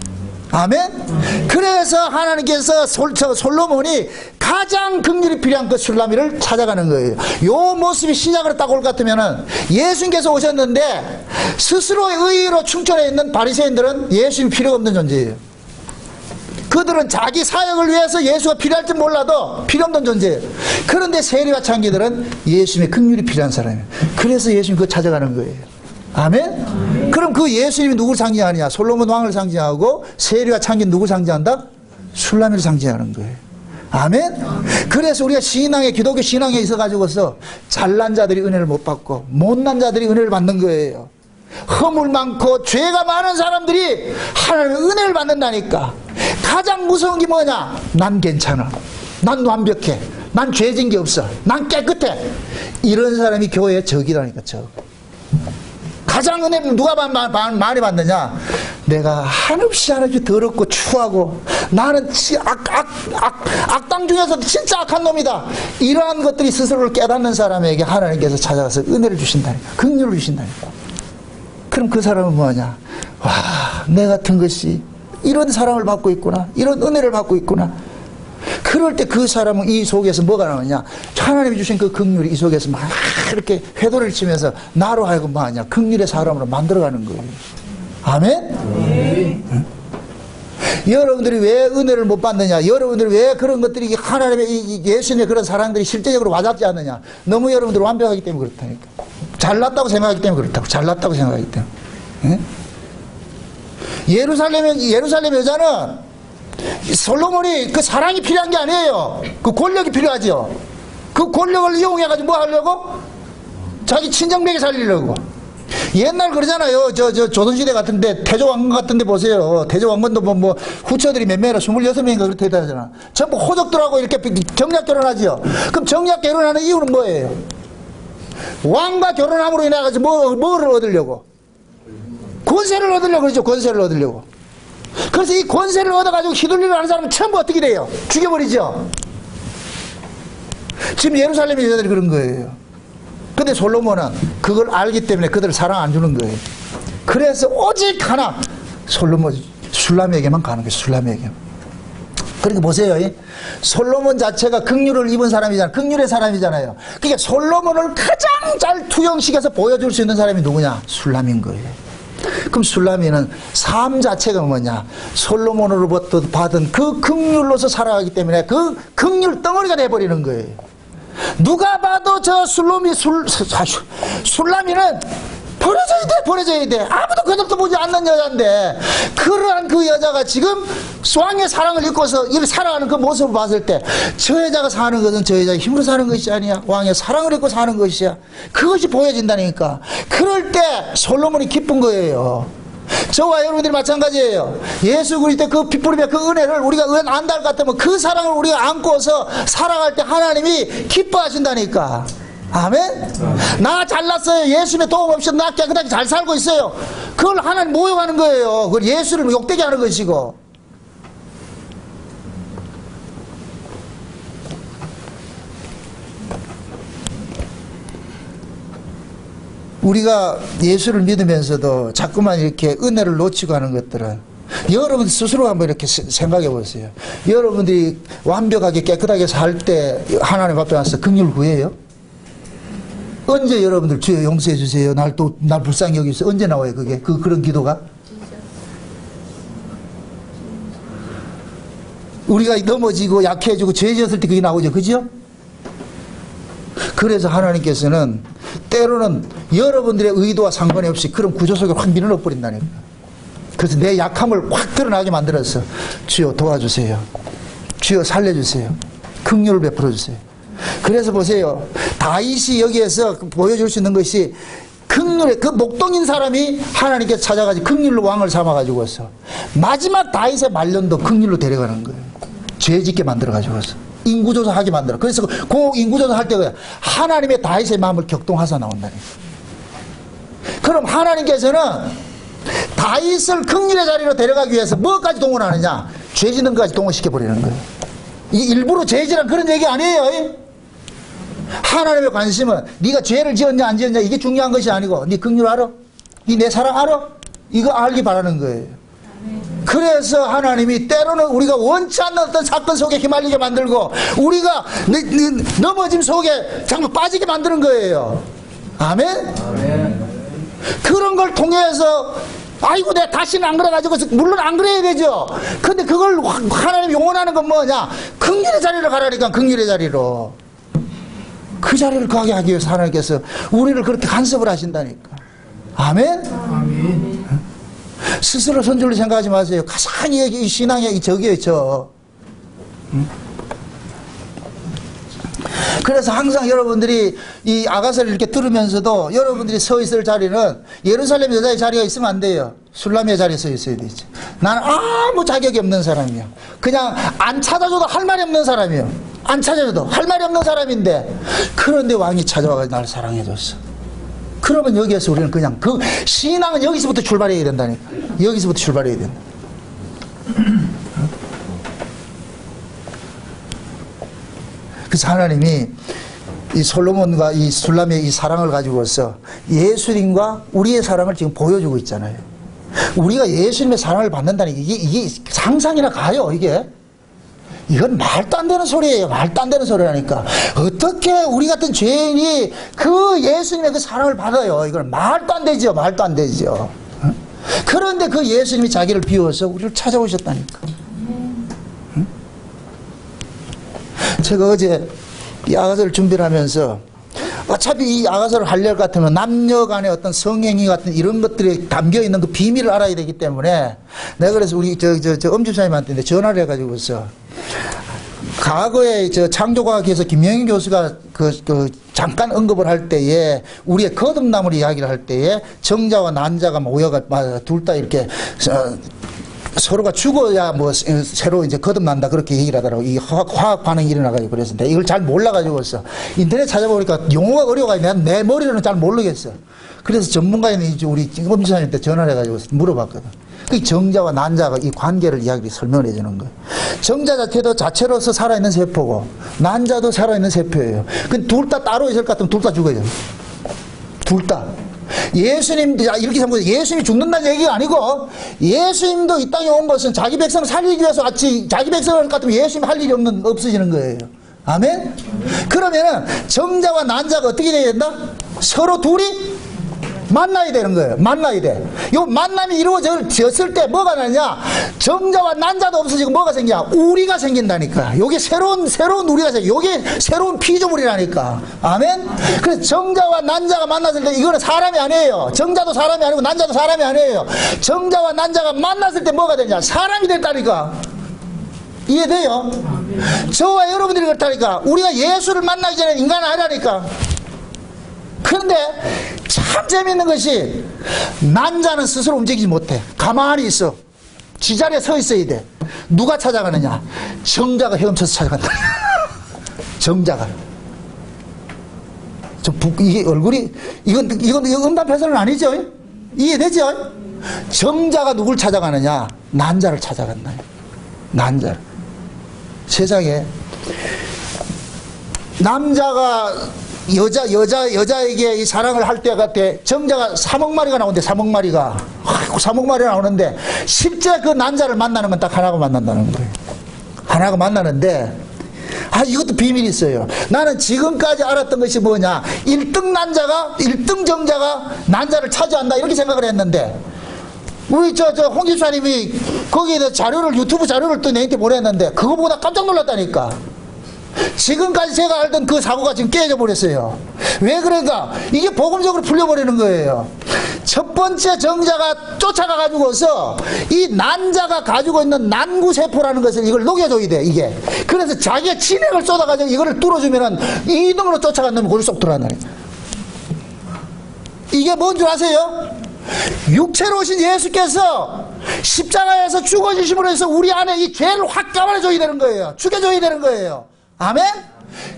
아멘? 그래서 하나님께서 솔로몬이 가장 긍휼이 필요한 그 술라미를 찾아가는 거예요. 요 모습이 신약으로 딱 올 것 같으면은 예수님께서 오셨는데 스스로의 의의로 충천해 있는 바리새인들은 예수님이 필요가 없는 존재예요. 그들은 자기 사역을 위해서 예수가 필요할 줄 몰라도 필요 없는 존재예요. 그런데 세리와 창기들은 예수님의 긍휼이 필요한 사람이에요. 그래서 예수님이 그거 찾아가는 거예요. 아멘? 그럼 그 예수님이 누구를 상징하느냐? 솔로몬 왕을 상징하고 세리와 창기는 누구를 상징한다? 술라미를 상징하는 거예요. 아멘? 그래서 우리가 신앙에, 기독교 신앙에 있어가지고서 잘난 자들이 은혜를 못 받고 못난 자들이 은혜를 받는 거예요. 허물 많고 죄가 많은 사람들이 하나님의 은혜를 받는다니까. 가장 무서운 게 뭐냐? 난 괜찮아, 난 완벽해, 난 죄진 게 없어, 난 깨끗해. 이런 사람이 교회의 적이라니까. 적. 가장 은혜를 누가 많이 받느냐? 내가 한없이 더럽고 추하고 나는 악당 중에서도 진짜 악한 놈이다, 이러한 것들이 스스로를 깨닫는 사람에게 하나님께서 찾아가서 은혜를 주신다니까. 긍휼을 주신다니까. 그럼 그 사람은 뭐냐? 와, 내 같은 것이 이런 사랑을 받고 있구나, 이런 은혜를 받고 있구나. 그럴 때 그 사람은 이 속에서 뭐가 나오냐? 하나님이 주신 그 긍휼이 이 속에서 막 이렇게 회도를 치면서 나로 하여금 뭐하냐? 긍휼의 사람으로 만들어가는 거예요. 아멘? 응? 여러분들이 왜 은혜를 못 받느냐? 여러분들이 왜 그런 것들이 하나님의 예수님의 그런 사랑들이 실제적으로 와닿지 않느냐? 너무 여러분들이 완벽하기 때문에 그렇다니까. 잘났다고 생각하기 때문에 그렇다고. 잘났다고 생각하기 때문에. 응? 예루살렘 여자는 솔로몬이 그 사랑이 필요한 게 아니에요. 그 권력이 필요하죠. 그 권력을 이용해가지고 뭐 하려고? 자기 친정맥에 살리려고. 옛날 그러잖아요. 조선시대 같은데, 태조왕건 같은데 보세요. 태조왕건도 뭐, 후처들이 몇 명이라 26명인가 그렇게 되잖아. 전부 호족들하고 이렇게 정략 결혼하죠. 그럼 정략 결혼하는 이유는 뭐예요? 왕과 결혼함으로 인해가지고 뭐를 얻으려고? 권세를 얻으려고 그러죠. 권세를 얻으려고. 그래서 이 권세를 얻어가지고 휘둘리려 하는 사람은 전부 어떻게 돼요? 죽여버리죠. 지금 예루살렘 여자들이 그런 거예요. 근데 솔로몬은 그걸 알기 때문에 그들을 사랑 안 주는 거예요. 그래서 오직 하나, 술람에게만 가는 거예요. 술람에게만. 그러니까 보세요. 솔로몬 자체가 긍휼을 입은 사람이잖아요. 긍휼의 사람이잖아요. 그러니까 솔로몬을 가장 잘 투영시켜서 보여줄 수 있는 사람이 누구냐? 술람인 거예요. 그럼 술람이는 삶 자체가 뭐냐? 솔로몬으로부터 받은 그 긍휼로서 살아가기 때문에 그 긍휼 덩어리가 돼버리는 거예요. 누가 봐도 저 술람이는 버려져야 돼. 아무도 그것도 보지 않는 여자인데, 그러한 그 여자가 지금 왕의 사랑을 입고서 이렇게 살아가는 그 모습을 봤을 때, 저 여자가 사는 것은 저 여자의 힘으로 사는 것이 아니야. 왕의 사랑을 입고 사는 것이야. 그것이 보여진다니까. 그럴 때 솔로몬이 기쁜 거예요. 저와 여러분들이 마찬가지예요. 예수 그리스도의 그 핏부림의 그 은혜를 우리가 안다 할 것 같으면 그 사랑을 우리가 안고서 살아갈 때 하나님이 기뻐하신다니까. 아멘? 나 잘났어요. 예수님의 도움 없이 나 깨끗하게 잘 살고 있어요. 그걸 하나님 모욕하는 거예요. 그걸 예수를 욕되게 하는 것이고. 우리가 예수를 믿으면서도 자꾸만 이렇게 은혜를 놓치고 하는 것들은, 여러분 스스로 한번 이렇게 생각해 보세요. 여러분들이 완벽하게 깨끗하게 살 때 하나님 앞에 와서 긍휼 구해요? 언제 여러분들 주여 용서해 주세요, 날 불쌍히 여기세요, 언제 나와요 그게? 그런 기도가? 우리가 넘어지고 약해지고 죄 지었을 때 그게 나오죠. 그죠? 그래서 하나님께서는 때로는 여러분들의 의도와 상관이 없이 그런 구조 속에 확 밀어넣어버린다니까. 그래서 내 약함을 확 드러나게 만들어서 주여 도와주세요, 주여 살려주세요, 긍휼을 베풀어주세요. 그래서 보세요. 다윗이 여기에서 보여줄 수 있는 것이 긍휼의 그 목동인 사람이 하나님께 찾아가지고 긍휼로 왕을 삼아가지고서 마지막 다윗의 말년도 긍휼로 데려가는 거예요. 죄짓게 만들어가지고서 인구조사하게 만들어. 그래서 그 인구조사할 때 하나님의 다윗의 마음을 격동하사 나온다니까. 그럼 하나님께서는 다윗을 긍휼의 자리로 데려가기 위해서 뭐까지 동원하느냐? 죄짓는 것까지 동원시켜버리는 거예요. 이 일부러 죄짓는 그런 얘기 아니에요. 하나님의 관심은 네가 죄를 지었냐 안 지었냐 이게 중요한 것이 아니고, 네 긍휼 알아? 네 내 사랑 알아? 이거 알기 바라는 거예요. 그래서 하나님이 때로는 우리가 원치 않는 어떤 사건 속에 휘말리게 만들고, 우리가 넘어짐 속에 자꾸 빠지게 만드는 거예요. 아멘? 아멘. 그런 걸 통해서 아이고 내가 다시는 안 그래가지고, 물론 안 그래야 되죠. 근데 그걸 하나님이 용언하는 건 뭐냐? 긍휼의 자리로 가라니까. 긍휼의 자리로. 그 자리를 가게 하기 위해서 하나님께서 우리를 그렇게 간섭을 하신다니까. 아멘? 아멘. 스스로 선줄로 생각하지 마세요. 가장 이 신앙의 적이에요, 저. 그래서 항상 여러분들이 이 아가서를 이렇게 들으면서도 여러분들이 서 있을 자리는 예루살렘 여자의 자리가 있으면 안 돼요. 술람의 자리에 서 있어야 되지. 나는 아무 자격이 없는 사람이야. 그냥 안 찾아줘도 할 말이 없는 사람이에요. 안 찾아줘도 할 말이 없는 사람인데, 그런데 왕이 찾아와서 나를 사랑해줬어. 그러면 여기에서 우리는 그냥 그 신앙은 여기서부터 출발해야 된다니까. 여기서부터 출발해야 된다. 그래서 하나님이 이 솔로몬과 이 술람의 이 사랑을 가지고서 예수님과 우리의 사랑을 지금 보여주고 있잖아요. 우리가 예수님의 사랑을 받는다는 이게 상상이나 가요, 이게. 이건 말도 안 되는 소리예요. 말도 안 되는 소리라니까. 어떻게 우리 같은 죄인이 그 예수님의 그 사랑을 받아요? 이건 말도 안 되죠. 말도 안 되죠. 그런데 그 예수님이 자기를 비워서 우리를 찾아오셨다니까. 제가 어제 이 아가서를 준비를 하면서, 어차피 이 아가서를 하려고 같으면 남녀 간의 어떤 성행위 같은 이런 것들이 담겨 있는 그 비밀을 알아야 되기 때문에, 내가 그래서 우리 엄집사님한테 전화를 해가지고서, 과거에 창조과학에서 김영인 교수가 잠깐 언급을 할 때에 우리의 거듭남을 이야기를 할 때에 정자와 난자가 모여가 둘 다 이렇게 서로가 죽어야 뭐 새로 이제 거듭난다 그렇게 얘기를 하더라고. 이 화학 반응이 일어나가지고 그래서 내가 이걸 잘 몰라가지고서 인터넷 찾아보니까 용어가 어려워가지고 내 머리로는 잘 모르겠어. 그래서 전문가인 이제 우리 엄지사님한테 전화를 해가지고 물어봤거든. 그 정자와 난자가 이 관계를 이야기를 설명을 해주는 거예요. 정자 자체도 자체로서 살아있는 세포고 난자도 살아있는 세포예요. 근데 둘 다 따로 있을 것 같으면 둘 다 죽어요. 둘 다. 예수님도 이렇게 생각해요. 예수님이 죽는다는 얘기가 아니고 예수님도 이 땅에 온 것은 자기 백성을 살리기 위해서 왔지 자기 백성을 같으면 예수님이 할 일이 없어지는 거예요. 아멘? 그러면은 정자와 난자가 어떻게 돼야 된다? 서로 둘이 만나야 되는 거예요. 만나야 돼. 요 만남이 이루어졌을 때 뭐가 나냐? 정자와 난자도 없어지고 뭐가 생겨? 우리가 생긴다니까. 요게 새로운 우리가 생겨. 요게 새로운 피조물이라니까. 아멘? 그래서 정자와 난자가 만났을 때 이거는 사람이 아니에요. 정자도 사람이 아니고 난자도 사람이 아니에요. 정자와 난자가 만났을 때 뭐가 되냐? 사람이 됐다니까. 이해돼요? 저와 여러분들이 그렇다니까. 우리가 예수를 만나기 전에 인간은 아니라니까. 그런데 참 재밌는 것이 난자는 스스로 움직이지 못해. 가만히 있어. 지자리에 서 있어야 돼. 누가 찾아가느냐? 정자가 헤엄쳐서 찾아간다. 정자가. 이게 얼굴이 이건 음담패설은 아니죠? 이해되죠? 정자가 누굴 찾아가느냐? 난자를 찾아간다. 난자를. 세상에 남자가 여자에게 이 사랑을 할 때 같아. 정자가 3억 마리가 나오는데 3억 마리가. 아이고, 3억 마리가 나오는데 실제 그 난자를 만나는 건 딱 하나가 만난다는 거예요. 하나가 만나는데 이것도 비밀이 있어요. 나는 지금까지 알았던 것이 뭐냐. 1등 정자가 난자를 차지한다 이렇게 생각을 했는데 우리 홍 집사님이 거기에 유튜브 자료를 또 내한테 보냈는데 그거보다 깜짝 놀랐다니까. 지금까지 제가 알던 그 사고가 지금 깨져 버렸어요. 왜 그런가? 이게 복음적으로 풀려버리는 거예요. 첫 번째 정자가 쫓아가 가지고서 이 난자가 가지고 있는 난구세포라는 것을 이걸 녹여줘야 돼. 이게 그래서 자기가 진액을 쏟아가지고 이거를 뚫어주면은 이등으로 쫓아간 놈이 거기 쏙 들어간다. 이게 뭔 줄 아세요? 육체로 오신 예수께서 십자가에서 죽어주심으로 해서 우리 안에 이 죄를 확 까발려줘야 되는 거예요. 죽여줘야 되는 거예요. 아멘?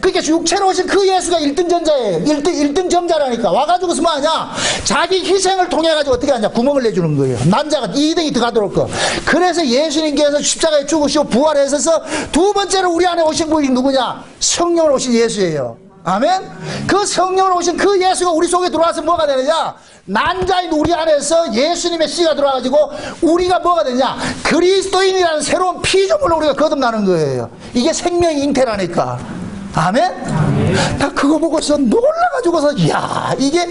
그러니까 육체로 오신 그 예수가 1등 전자예요. 1등 정자라니까. 와가지고서 뭐 하냐? 자기 희생을 통해가지고 어떻게 하냐? 구멍을 내주는 거예요. 난자가 2등이 들어가도록. 그래서 예수님께서 십자가에 죽으시고 부활하셔서 두 번째로 우리 안에 오신 분이 누구냐? 성령으로 오신 예수예요. 아멘? 그 성령으로 오신 그 예수가 우리 속에 들어와서 뭐가 되느냐? 난자인 우리 안에서 예수님의 씨가 들어와가지고 우리가 뭐가 되냐? 그리스도인이라는 새로운 피조물로 우리가 거듭나는 거예요. 이게 생명의 잉태라니까. 아멘? 아멘. 나 그거 보고서 놀라가지고서 이야 이게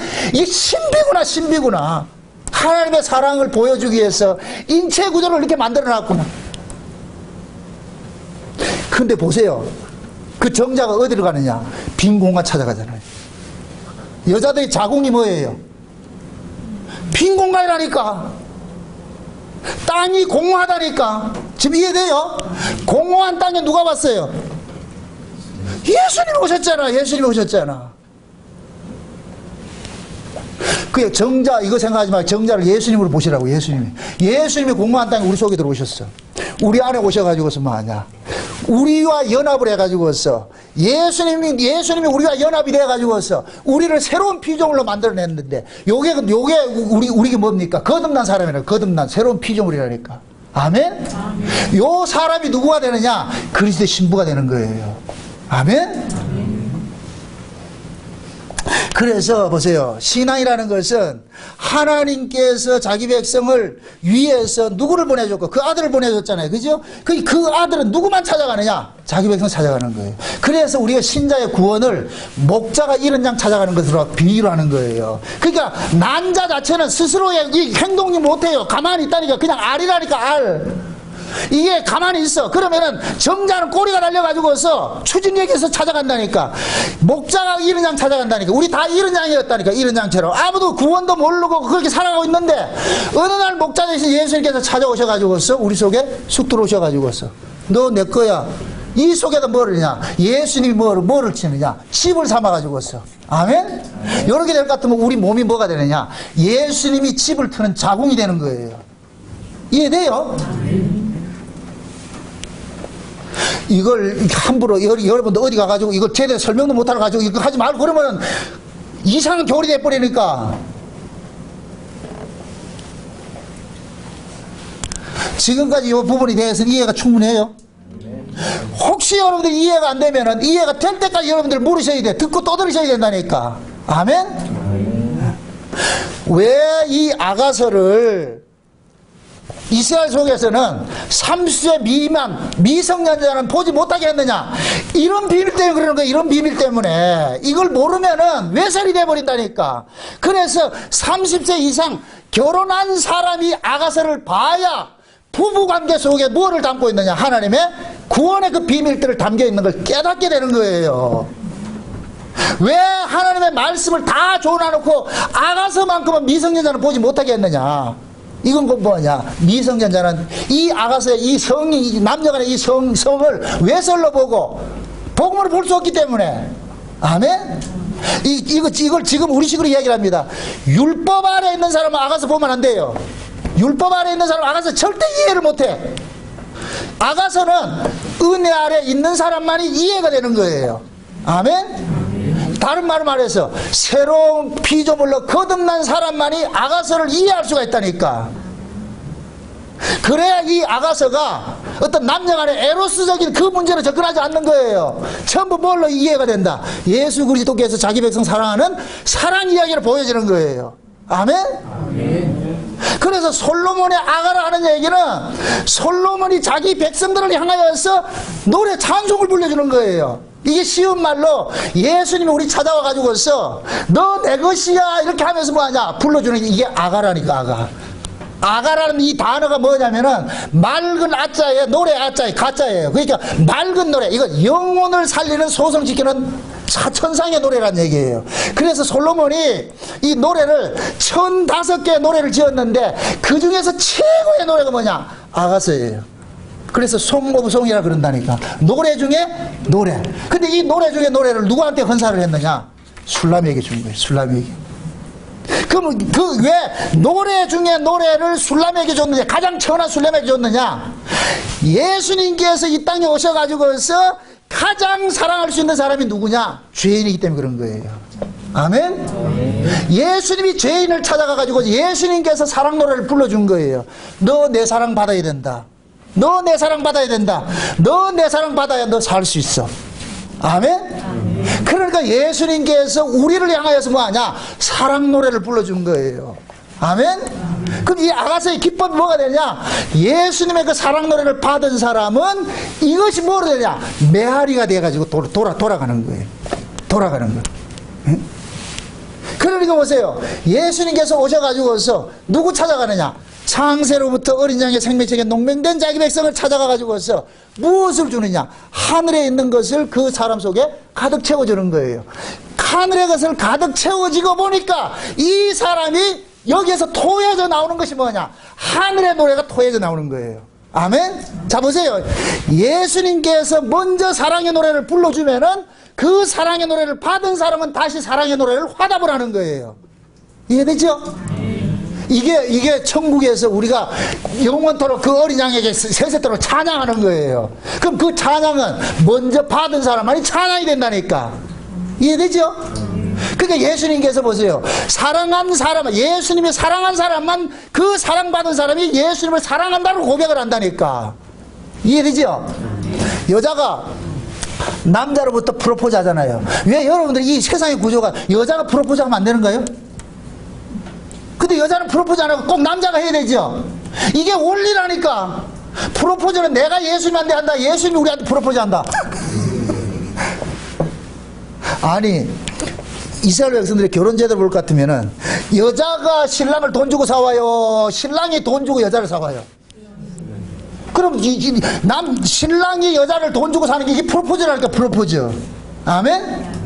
신비구나. 하나님의 사랑을 보여주기 위해서 인체 구조를 이렇게 만들어놨구나. 근데 보세요. 그 정자가 어디로 가느냐? 빈 공간 찾아가잖아요. 여자들의 자궁이 뭐예요? 빈 공간이라니까. 땅이 공허하다니까. 지금 이해돼요? 공허한 땅에 누가 왔어요? 예수님이 오셨잖아. 예수님이 오셨잖아. 그 정자 이거 생각하지 말고 정자를 예수님으로 보시라고. 예수님이 공허한 땅에 우리 속에 들어오셨어. 우리 안에 오셔가지고서 뭐 하냐? 우리와 연합을 해가지고서 예수님이 우리와 연합이 돼가지고서 우리를 새로운 피조물로 만들어냈는데 요게 우리가 뭡니까? 거듭난 사람이라. 거듭난 새로운 피조물이라니까. 아멘? 요 사람이 누구가 되느냐? 그리스도의 신부가 되는 거예요. 아멘? 그래서 보세요. 신앙이라는 것은 하나님께서 자기 백성을 위해서 누구를 보내줬고 그 아들을 보내줬잖아요. 그죠? 그 아들은 누구만 찾아가느냐? 자기 백성 찾아가는 거예요. 그래서 우리가 신자의 구원을 목자가 이른 양 찾아가는 것으로 비유를 하는 거예요. 그러니까 난자 자체는 스스로의 이 행동이 못해요. 가만히 있다니까. 그냥 알이라니까. 알. 이게 가만히 있어. 그러면은 정자는 꼬리가 달려가지고서 추진력에서 찾아간다니까. 목자가 이른 양 찾아간다니까. 우리 다 이른 양이었다니까. 이른 양처럼 아무도 구원도 모르고 그렇게 살아가고 있는데 어느 날 목자 대신 예수님께서 찾아오셔가지고서 우리 속에 쑥 들어오셔가지고서 너 내 거야. 이 속에다 뭐를 하냐? 예수님이 뭐를 치느냐? 칩을 삼아가지고서. 아멘? 이렇게 될 것 같으면 우리 몸이 뭐가 되느냐? 예수님이 칩을 트는 자궁이 되는 거예요. 이해돼요? 이걸 함부로 여러분들 어디 가가지고 이걸 제대로 설명도 못하러 가지고 이거 하지 말고 그러면 이상한 교리 돼버리니까. 지금까지 이 부분에 대해서는 이해가 충분해요? 혹시 여러분들 이해가 안 되면은 이해가 될 때까지 여러분들 물으셔야 돼. 듣고 또 들으셔야 된다니까. 아멘? 왜 이 아가서를 이스라엘 속에서는 30세 미만 미성년자는 보지 못하게 했느냐? 이런 비밀 때문에 그러는 거예요. 이런 비밀 때문에. 이걸 모르면은 외설이 돼버린다니까. 그래서 30세 이상 결혼한 사람이 아가서를 봐야 부부관계 속에 뭐를 담고 있느냐? 하나님의 구원의 그 비밀들을 담겨 있는 걸 깨닫게 되는 거예요. 왜 하나님의 말씀을 다 줘놔놓고 아가서만큼은 미성년자는 보지 못하게 했느냐? 이건 뭐냐? 미성년자는 이 아가서의 이 성이, 남녀간의 이 성을 외설로 보고 복음으로 볼 수 없기 때문에. 아멘? 이걸 지금 우리식으로 이야기를 합니다. 율법 아래 있는 사람은 아가서 보면 안 돼요. 율법 아래 있는 사람은 아가서 절대 이해를 못해. 아가서는 은혜 아래 있는 사람만이 이해가 되는 거예요. 아멘? 다른 말로 말해서 새로운 피조물로 거듭난 사람만이 아가서를 이해할 수가 있다니까. 그래야 이 아가서가 어떤 남녀간의 에로스적인 그 문제로 접근하지 않는 거예요. 전부 뭘로 이해가 된다? 예수 그리스도께서 자기 백성 사랑하는 사랑 이야기를 보여주는 거예요. 아멘? 아멘. 그래서 솔로몬의 아가라 하는 얘기는 솔로몬이 자기 백성들을 향하여서 노래 찬송을 불러주는 거예요. 이게 쉬운 말로 예수님이 우리 찾아와 가지고서 너 내 것이야 이렇게 하면서 뭐하냐 불러주는 게 이게 아가라니까. 아가라는 이 단어가 뭐냐면은 맑은 아자에 노래 아자에 가자예요. 그러니까 맑은 노래, 이거 영혼을 살리는 소성시키는 천상의 노래란 얘기예요. 그래서 솔로몬이 이 노래를 1005개의 노래를 지었는데 그 중에서 최고의 노래가 뭐냐? 아가서예요. 그래서 송 오브 송이라 그런다니까. 노래 중에 노래. 근데 이 노래 중에 노래를 누구한테 헌사를 했느냐? 술람에게 준 거예요. 술람에게. 그럼 왜 노래 중에 노래를 술람에게 줬느냐? 가장 천한 술람에게 줬느냐? 예수님께서 이 땅에 오셔가지고서 가장 사랑할 수 있는 사람이 누구냐? 죄인이기 때문에 그런 거예요. 아멘? 예수님이 죄인을 찾아가가지고 예수님께서 사랑 노래를 불러준 거예요. 너 내 사랑 받아야 된다. 너 내 사랑 받아야 된다. 너 내 사랑 받아야 너 살 수 있어. 아멘? 그러니까 예수님께서 우리를 향하여서 뭐하냐? 사랑 노래를 불러준 거예요. 아멘? 그럼 이 아가서의 기법이 뭐가 되냐? 예수님의 그 사랑 노래를 받은 사람은 이것이 뭐로 되냐? 메아리가 돼가지고 돌아가는 거예요. 돌아가는 거예요. 응? 그러니까 보세요. 예수님께서 오셔가지고서 누구 찾아가느냐? 창세로부터 어린 양의 생명책에 농맹된 자기 백성을 찾아가가지고서 무엇을 주느냐? 하늘에 있는 것을 그 사람 속에 가득 채워주는 거예요. 하늘의 것을 가득 채워지고 보니까 이 사람이 여기에서 토해져 나오는 것이 뭐냐? 하늘의 노래가 토해져 나오는 거예요. 아멘? 자 보세요. 예수님께서 먼저 사랑의 노래를 불러주면은 그 사랑의 노래를 받은 사람은 다시 사랑의 노래를 화답을 하는 거예요. 이해되죠? 이게 천국에서 우리가 영원토록 그 어린 양에게 세세토록 찬양하는 거예요. 그럼 그 찬양은 먼저 받은 사람만이 찬양이 된다니까. 이해되죠? 그러니까 예수님께서 보세요. 사랑한 사람, 예수님이 사랑한 사람만, 그 사랑받은 사람이 예수님을 사랑한다고 고백을 한다니까. 이해되죠? 여자가 남자로부터 프로포즈 하잖아요. 왜 여러분들 이 세상의 구조가 여자가 프로포즈 하면 안 되는 거예요? 근데 여자는 프로포즈 안 하고 꼭 남자가 해야 되죠. 이게 원리라니까. 프로포즈는 내가 예수님한테 한다. 예수님이 우리한테 프로포즈 한다. 아니 이스라엘 백성들의 결혼 제도를 볼 것 같으면은 여자가 신랑을 돈 주고 사와요? 신랑이 돈 주고 여자를 사와요? 그럼 신랑이 여자를 돈 주고 사는 게 이게 프로포즈라니까. 프로포즈. 아멘?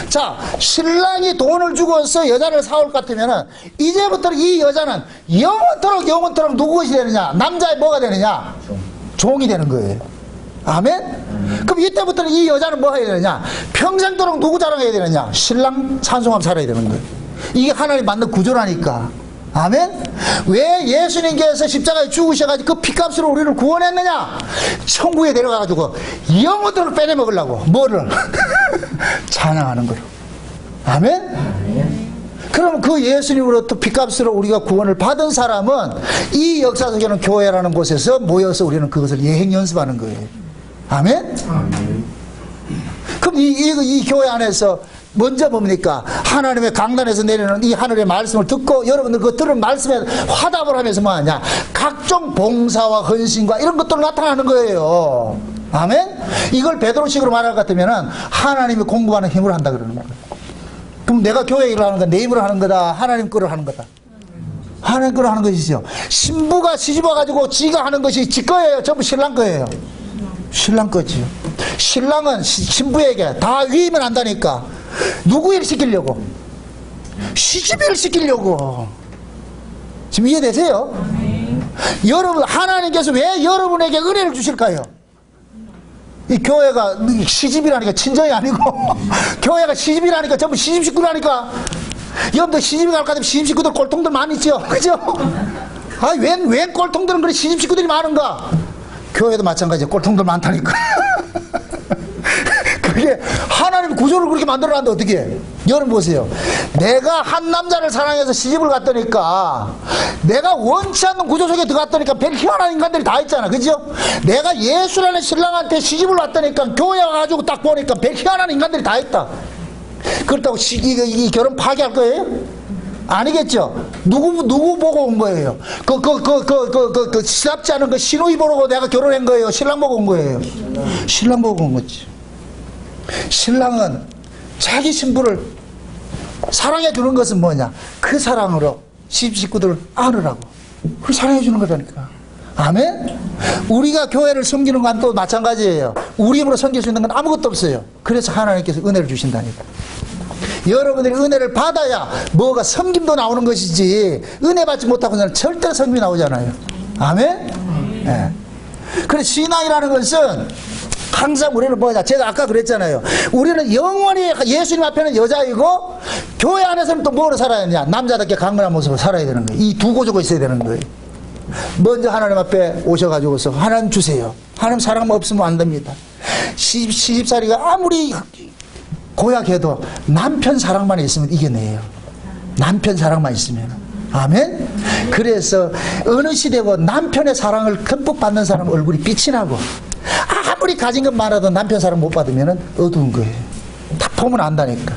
자, 신랑이 돈을 주고서 여자를 사올 것 같으면은 이제부터 이 여자는 영원토록 누구 것이 되느냐? 남자의 뭐가 되느냐? 종이 되는 거예요. 아멘? 그럼 이때부터는 이 여자는 뭐 해야 되느냐? 평생도록 누구 자랑해야 되느냐? 신랑 찬송함 살아야 되는 거예요. 이게 하나님 만든 구조라니까. 아멘? 왜 예수님께서 십자가에 죽으셔가지고 그 피값으로 우리를 구원했느냐? 천국에 데려가가지고 영혼들을 빼내먹으려고. 뭐를? 찬양하는 거로. 아멘? 그럼 그 예수님으로부터 피값으로 우리가 구원을 받은 사람은 이 역사 속에는 교회라는 곳에서 모여서 우리는 그것을 예행 연습하는 거예요. 아멘? 그럼 이 교회 안에서 먼저 뭡니까? 하나님의 강단에서 내리는 이 하늘의 말씀을 듣고 여러분들 그 들은 말씀에 화답을 하면서 뭐하냐? 각종 봉사와 헌신과 이런 것들 나타나는 거예요. 아멘? 이걸 베드로식으로 말할 것 같으면 하나님이 공부하는 힘으로 한다 그러는 거예요. 그럼 내가 교회 일을 하는 건 내 힘으로 하는 거다? 하나님 거를 하는 거다? 하나님 거를 하는 것이죠. 신부가 시집 와가지고 지가 하는 것이 지 거예요? 전부 신랑 거예요? 신랑 거지요. 신랑은 신부에게 다 위임을 한다니까. 누구 일 시키려고? 시집 일 시키려고. 지금 이해되세요? 여러분, 하나님께서 왜 여러분에게 은혜를 주실까요? 이 교회가 시집이라니까 친정이 아니고 교회가 시집이라니까 전부 시집 식구라니까. 여러분들 시집이 갈 것 같으면 시집 식구들 꼴통들 많이 있죠. 그죠? 아, 웬 꼴통들은 그래 시집 식구들이 많은가? 교회도 마찬가지야. 꼴통들 많다니까. 그게 하나님 구조를 그렇게 만들어놨는데 어떻게 해? 여러분 보세요. 내가 한 남자를 사랑해서 시집을 갔다니까, 내가 원치 않는 구조 속에 들어갔다니까 별 희한한 인간들이 다 있잖아. 그죠? 내가 예수라는 신랑한테 시집을 왔다니까 교회 와가지고 딱 보니까 별 희한한 인간들이 다 있다. 그렇다고 이 결혼 파기할 거예요? 아니겠죠? 누구 보고 온 거예요? 시답지 않은 그 신우이 보고 내가 결혼한 거예요? 신랑 보고 온 거예요? 신랑 보고 온 거지. 신랑은 자기 신부를 사랑해 주는 것은 뭐냐? 그 사랑으로 시집 식구들을 안으라고. 그걸 사랑해 주는 거라니까. 아멘? 우리가 교회를 섬기는 건 또 마찬가지예요. 우리 힘으로 섬길 수 있는 건 아무것도 없어요. 그래서 하나님께서 은혜를 주신다니까. 여러분들이 은혜를 받아야 뭐가 섬김도 나오는 것이지, 은혜 받지 못하고는 절대로 섬김이 나오잖아요. 아멘? 네. 그래서 신앙이라는 것은 항상 우리는 뭐냐, 제가 아까 그랬잖아요. 우리는 영원히 예수님 앞에는 여자이고 교회 안에서는 또 뭐로 살아야 되냐? 남자답게 강건한 모습으로 살아야 되는 거예요. 이 두 고조가 있어야 되는 거예요. 먼저 하나님 앞에 오셔가지고서 하나님 주세요. 하나님 사랑 없으면 안 됩니다. 시집살이가 아무리 고약해도 남편 사랑만 있으면 이겨내요. 남편 사랑만 있으면. 아멘? 그래서 어느 시대고 남편의 사랑을 듬뿍 받는 사람 얼굴이 빛이 나고, 아무리 가진 것 많아도 남편 사랑 못 받으면 어두운 거예요. 다 보면 안다니까.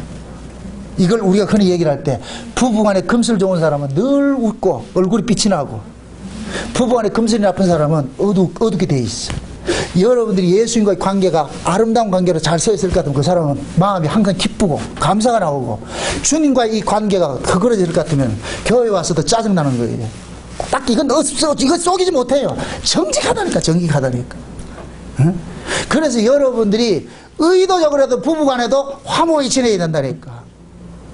이걸 우리가 흔히 얘기를 할 때, 부부간에 금슬 좋은 사람은 늘 웃고 얼굴이 빛이 나고, 부부간에 금슬이 나쁜 사람은 어둡게 돼 있어. 여러분들이 예수님과의 관계가 아름다운 관계로 잘 서 있을 것 같으면 그 사람은 마음이 항상 기쁘고 감사가 나오고, 주님과의 이 관계가 그그러질 것 같으면 교회 와서도 짜증나는 거예요. 딱 이건 이거 속이지 못해요. 정직하다니까. 정직하다니까. 응? 그래서 여러분들이 의도적으로라도 부부간에도 화목이 지내야 된다니까.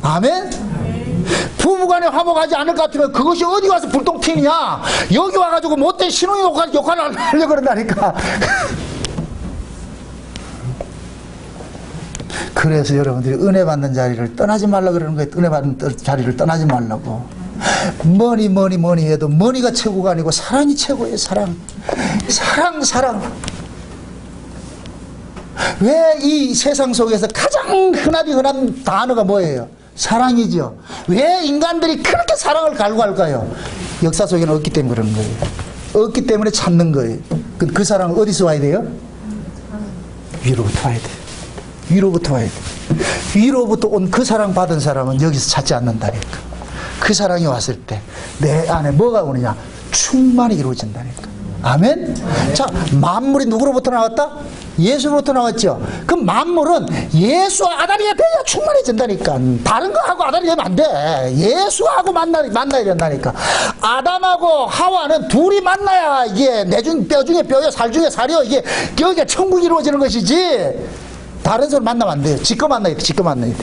아멘? 부부간에 화목하지 않을 것 같으면 그것이 어디 가서 불똥 튀냐? 여기 와가지고 못된 신혼이 욕을 하려고 그런다니까. 그래서 여러분들이 은혜 받는 자리를 떠나지 말라고 그러는 거예요. 은혜 받는 자리를 떠나지 말라고. 뭐니 해도 뭐니가 최고가 아니고 사랑이 최고예요. 사랑. 왜 이 세상 속에서 가장 흔한 단어가 뭐예요? 사랑이죠. 왜 인간들이 그렇게 사랑을 갈구할까요? 역사 속에는 없기 때문에 그러는 거예요. 없기 때문에 찾는 거예요. 그 사랑은 어디서 와야 돼요? 위로부터 와야 돼요. 위로부터 와야 돼요. 위로부터 온 그 사랑 받은 사람은 여기서 찾지 않는다니까. 그 사랑이 왔을 때 내 안에 뭐가 오느냐? 충만이 이루어진다니까. 아멘? 자, 만물이 누구로부터 나왔다? 예수로부터 나왔죠. 그 만물은 예수와 아담이 돼야 충만해진다니까. 다른 거하고 아담이 되면 안 돼. 예수하고 만나야 된다니까. 아담하고 하와는 둘이 만나야 이게 뼈 중에 뼈요, 살 중에 살이요. 이게 여기가 천국이 이루어지는 것이지. 다른 사람 만나면 안 돼요. 지껏 만나야 돼. 지껏 만나야 돼.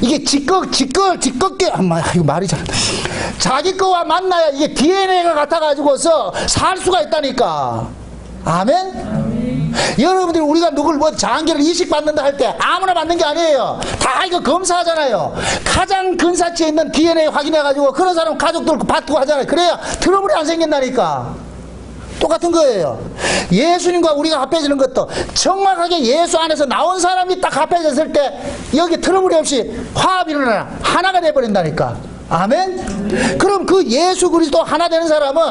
이게 지껏게, 이거 말이 잘. 자기 거와 만나야 이게 DNA가 같아가지고서 살 수가 있다니까. 아멘? 여러분들이 우리가 누굴 뭐 장기를 이식받는다 할 때 아무나 받는 게 아니에요. 다 이거 검사하잖아요. 가장 근사치에 있는 DNA 확인해가지고 그런 사람 가족들 받고 하잖아요. 그래야 트러블이 안 생긴다니까. 똑같은 거예요. 예수님과 우리가 합해지는 것도 정확하게 예수 안에서 나온 사람이 딱 합해졌을 때 여기 트러블이 없이 화합이 일어나 하나가 돼버린다니까. 아멘? 그럼 그 예수 그리스도 하나 되는 사람은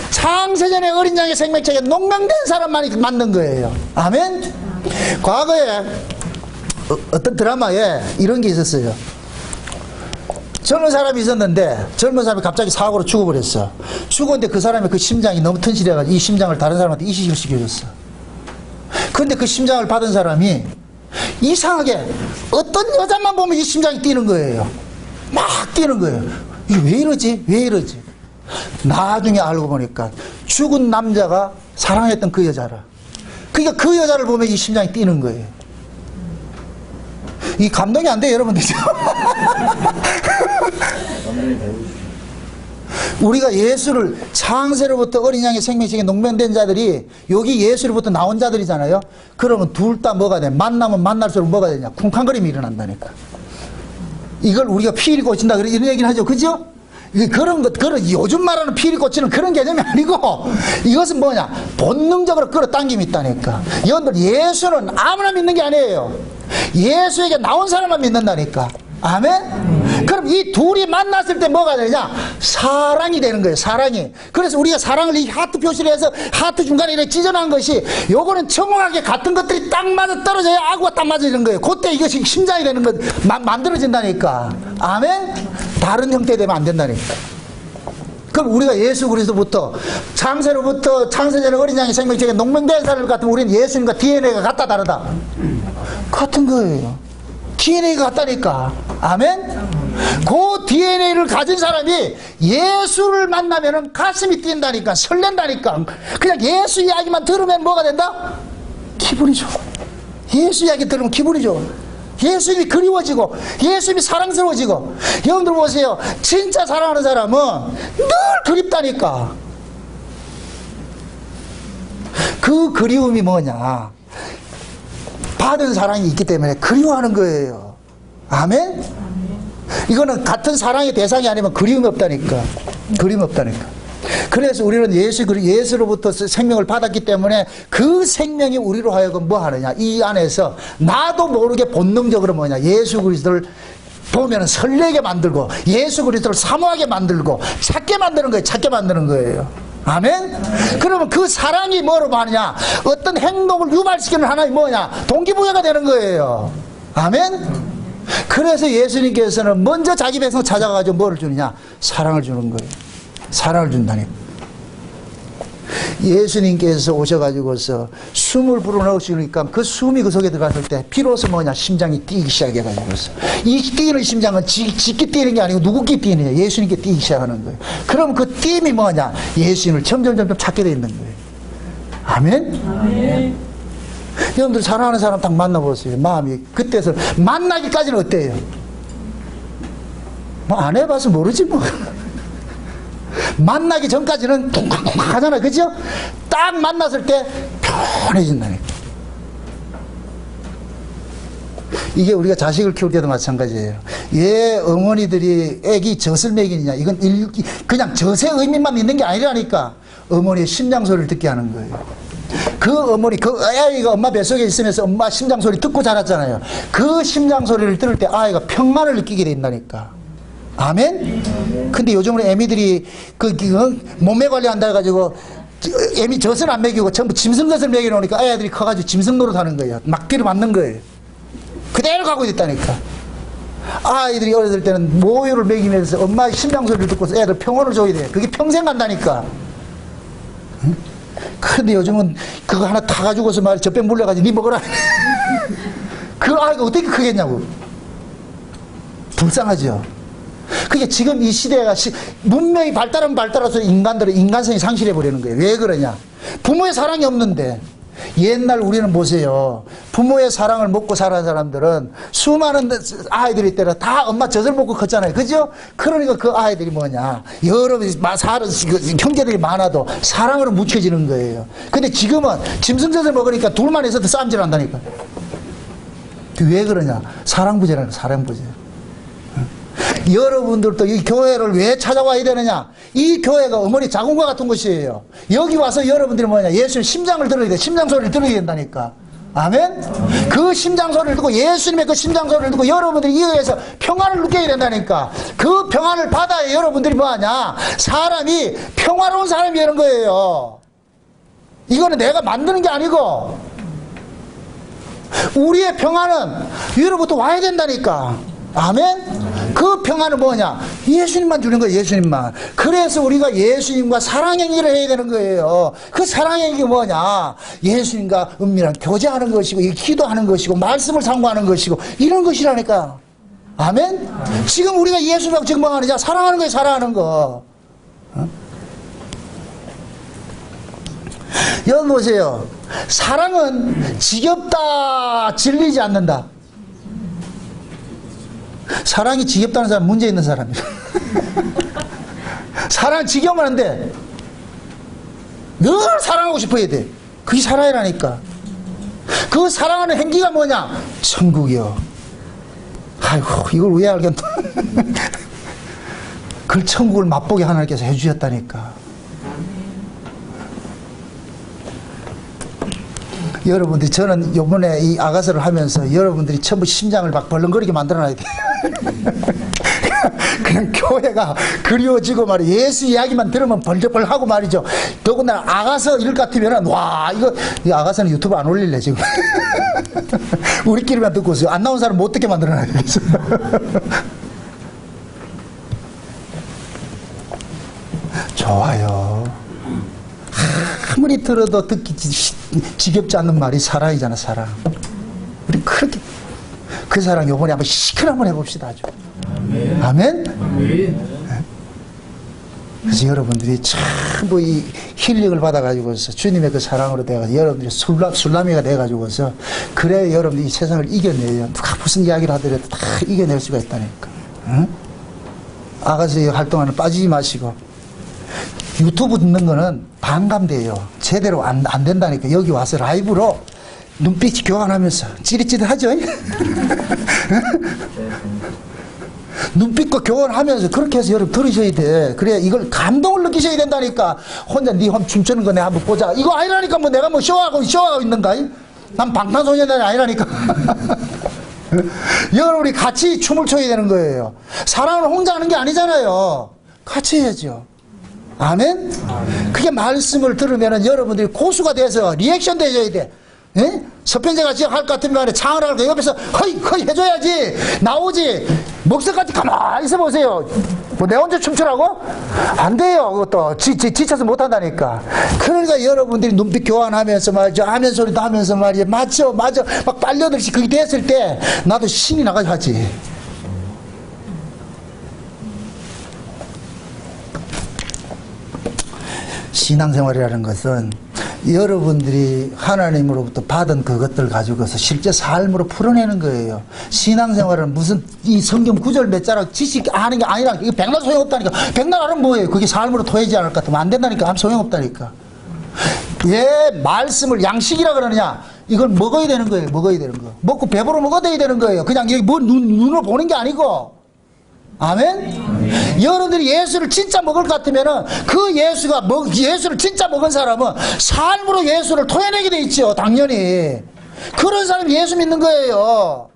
창세전의 어린 양의 생명책에 농명된 사람만이 맞는 거예요. 아멘? 과거에 어떤 드라마에 이런 게 있었어요. 젊은 사람이 있었는데 젊은 사람이 갑자기 사고로 죽어버렸어. 죽었는데 그 사람의 그 심장이 너무 튼실해가지고 이 심장을 다른 사람한테 이식을 시켜줬어. 근데 그 심장을 받은 사람이 이상하게 어떤 여자만 보면 이 심장이 뛰는 거예요. 막 뛰는 거예요. 이게 왜 이러지? 왜 이러지? 나중에 알고 보니까 죽은 남자가 사랑했던 그 여자라. 그러니까 그 여자를 보면 이 심장이 뛰는 거예요. 이 감동이 안 돼요, 여러분들. 우리가 예수를 창세로부터 어린 양의 생명책에 농명된 자들이 여기 예수로부터 나온 자들이잖아요. 그러면 둘 다 뭐가 돼? 만나면 만날수록 뭐가 되냐? 쿵쾅거림이 일어난다니까. 이걸 우리가 피일이 꽂힌다 이런 얘기는 하죠. 그죠? 그런 요즘 말하는 피일이 꽂히는 그런 개념이 아니고 이것은 뭐냐? 본능적으로 끌어당김이 있다니까. 여러분들 예수는 아무나 믿는 게 아니에요. 예수에게 나온 사람만 믿는다니까. 아멘? 그럼 이 둘이 만났을 때 뭐가 되냐? 사랑이 되는 거예요. 사랑이. 그래서 우리가 사랑을 이 하트 표시를 해서 하트 중간에 이렇게 찢어놓은 것이 요거는 정확하게 같은 것들이 딱 맞아 떨어져야 아구가 딱 맞아지는 거예요. 그때 이것이 심장이 되는 것 만들어진다니까. 아멘? 다른 형태 되면 안 된다니까. 그럼 우리가 예수 그리스도부터 창세로부터 창세전의 어린 양의 생명책에 농명된 사람 같으면 우리는 예수님과 DNA가 같다 다르다? 같은 거예요. DNA가 같다니까. 아멘? 그 DNA를 가진 사람이 예수를 만나면 가슴이 뛴다니까. 설렌다니까. 그냥 예수 이야기만 들으면 뭐가 된다? 기분이 좋아. 예수 이야기 들으면 기분이 좋아. 예수님이 그리워지고 예수님이 사랑스러워지고. 여러분들 보세요. 진짜 사랑하는 사람은 늘 그립다니까. 그 그리움이 뭐냐? 받은 사랑이 있기 때문에 그리워하는 거예요. 아멘? 이거는 같은 사랑의 대상이 아니면 그리움이 없다니까. 그리움이 없다니까. 그래서 우리는 예수로부터 생명을 받았기 때문에 그 생명이 우리로 하여금 뭐 하느냐? 이 안에서 나도 모르게 본능적으로 뭐냐? 예수 그리스도를 보면 설레게 만들고 예수 그리스도를 사모하게 만들고 찾게 만드는 거예요. 찾게 만드는 거예요. 아멘? 그러면 그 사랑이 뭐로 하느냐? 어떤 행동을 유발시키는 하나의 뭐냐? 동기부여가 되는 거예요. 아멘? 그래서 예수님께서는 먼저 자기 백성 찾아가지고 뭐를 주느냐? 사랑을 주는 거예요. 사랑을 준다니까. 예수님께서 오셔가지고서 숨을 불어넣으시니까 그 숨이 그 속에 들어갔을 때 비로소 뭐냐? 심장이 뛰기 시작해가지고서 이 뛰는 심장은 지끼 뛰는 게 아니고 누구끼 뛰느냐? 예수님께 뛰기 시작하는 거예요. 그럼 그 띄임이 뭐냐? 예수님을 점점 찾게 돼 있는 거예요. 아멘? 아멘. 여러분들 사랑하는 사람 딱 만나보세요. 마음이 그때서 만나기까지는 어때요? 뭐 안 해봐서 모르지 뭐. 만나기 전까지는 쿵쿵쿵 하잖아. 그죠? 딱 만났을 때 편해진다니까. 이게 우리가 자식을 키울 때도 마찬가지예요. 왜 어머니들이 애기 젖을 먹이느냐? 이건 그냥 젖의 의미만 있는 게 아니라니까. 어머니의 심장 소리를 듣게 하는 거예요. 그 어머니, 그 아이가 엄마 뱃속에 있으면서 엄마 심장 소리 듣고 자랐잖아요. 그 심장 소리를 들을 때 아이가 평안을 느끼게 된다니까. 아멘? 근데 요즘은 애미들이 몸매 관리한다 해가지고 애미 젖을 안 먹이고 전부 짐승젖을 먹여놓으니까 아이들이 커가지고 짐승 노릇하는 거예요. 막 들이맞는 거예요. 그대로 가고 있다니까. 아이들이 어렸을 때는 모유를 먹이면서 엄마의 심장 소리를 듣고서 애들 평온을 줘야 돼. 그게 평생 간다니까. 응? 근데 요즘은 그거 하나 타가지고서 말 젖병 물려가지고 니 먹어라. 그 아이가 어떻게 크겠냐고. 불쌍하죠. 그게 지금 이 시대가 문명이 발달하면 발달할수록 인간들은 인간성이 상실해버리는 거예요. 왜 그러냐? 부모의 사랑이 없는데 옛날 우리는 보세요. 부모의 사랑을 먹고 살아온 사람들은 수많은 아이들이 때는 다 엄마 젖을 먹고 컸잖아요. 그죠? 그러니까 그 아이들이 뭐냐. 여러 형제들이 많아도 사랑으로 묻혀지는 거예요. 근데 지금은 짐승젖을 먹으니까 둘만 있어도 싸움질 한다니까. 왜 그러냐? 사랑 부재라는 거야, 사랑 부재. 여러분들도 이 교회를 왜 찾아와야 되느냐? 이 교회가 어머니 자궁과 같은 곳이에요. 여기 와서 여러분들이 뭐냐? 예수님 심장을 들어야 돼. 심장 소리를 들어야 된다니까. 아멘? 그 심장 소리를 듣고 예수님의 그 심장 소리를 듣고 여러분들이 이 교회에서 평안을 느껴야 된다니까. 그 평안을 받아야 여러분들이 뭐하냐? 사람이 평화로운 사람이 되는 거예요. 이거는 내가 만드는 게 아니고 우리의 평안은 위로부터 와야 된다니까. 아멘? 그 평안은 뭐냐? 예수님만 주는 거예요, 예수님만. 그래서 우리가 예수님과 사랑행위를 해야 되는 거예요. 그 사랑행위가 뭐냐? 예수님과 은밀한 교제하는 것이고, 기도하는 것이고, 말씀을 상고하는 것이고, 이런 것이라니까. 아멘? 지금 우리가 예수님하고 지금 뭐 하느냐? 사랑하는 거예요, 사랑하는 거. 여기 보세요. 사랑은 지겹다, 질리지 않는다. 사랑이 지겹다는 사람 문제 있는 사람이에요. 사랑 지겨우면 안 돼. 늘 사랑하고 싶어야 돼. 그게 사랑이라니까. 그 사랑하는 행기가 뭐냐? 천국이요. 아이고 이걸 왜 알겠노. 그 천국을 맛보게 하나님께서 해주셨다니까. 여러분들이 저는 요번에 이 아가서를 하면서 여러분들이 전부 심장을 막 벌렁거리게 만들어놔야 돼요. 그냥 교회가 그리워지고 말이에요. 예수 이야기만 들으면 벌벌하고 말이죠. 더군다나 아가서 일 같으면은 와 이거 이 아가서는 유튜브 안 올릴래 지금. 우리끼리만 듣고 있어요. 안 나온 사람 못 듣게 만들어놔야 되겠어. 좋아요. 아무리 들어도 듣기 지겹지 않는 말이 사랑이잖아, 사랑. 우리 그렇게 그 사랑 요번에 한번 시큰 한번 해봅시다. 아주. 아멘. 아멘? 그래서 여러분들이 전부 이 힐링을 받아가지고서 주님의 그 사랑으로 돼가지고 여러분들이 술라미가 돼가지고서 그래 여러분들이 이 세상을 이겨내요. 누가 무슨 이야기를 하더라도 다 이겨낼 수가 있다니까. 응? 아가씨 활동하는 빠지지 마시고. 유튜브 듣는 거는 반감돼요. 제대로 안 된다니까. 여기 와서 라이브로 눈빛이 교환하면서 찌릿찌릿하죠? 눈빛과 교환하면서 그렇게 해서 여러분 들으셔야 돼. 그래야 이걸 감동을 느끼셔야 된다니까. 혼자 네 춤추는 거 내가 한번 보자. 이거 아니라니까. 뭐 내가 뭐 쇼하고 있는가? 난 방탄소년단이 아니라니까. 여러분이 같이 춤을 춰야 되는 거예요. 사랑을 혼자 하는 게 아니잖아요. 같이 해야죠. 아멘? 그게 말씀을 들으면 여러분들이 고수가 돼서 리액션도 해줘야 돼. 예? 서편제가 지금 할 것 같으면 창을 하고 옆에서 허이 해줘야지. 나오지. 목석같이 가만히 있어 보세요. 뭐 내 혼자 춤추라고? 안 돼요. 그것도 지쳐서 못한다니까. 그러니까 여러분들이 눈빛 교환하면서 말이죠. 아멘 소리도 하면서 말이죠. 맞죠. 막 빨려들시 그게 됐을 때 나도 신이 나가서 하지. 신앙생활이라는 것은 여러분들이 하나님으로부터 받은 그것들 가지고서 실제 삶으로 풀어내는 거예요. 신앙생활은 무슨 이 성경 구절 몇 자락 지식 하는 게 아니라 이거 백날 소용없다니까. 백날 알면 뭐예요? 그게 삶으로 토해지지 않을 것 같으면 안 된다니까. 아무 소용없다니까. 왜 말씀을 양식이라 그러느냐? 이걸 먹어야 되는 거예요. 먹어야 되는 거. 먹고 배부르 먹어야 되는 거예요. 그냥 여기 뭐 눈으로 보는 게 아니고. 아멘? 여러분들이 예수를 진짜 먹을 것 같으면은 그 예수를 진짜 먹은 사람은 삶으로 예수를 토해내게 돼 있죠. 당연히. 그런 사람이 예수 믿는 거예요.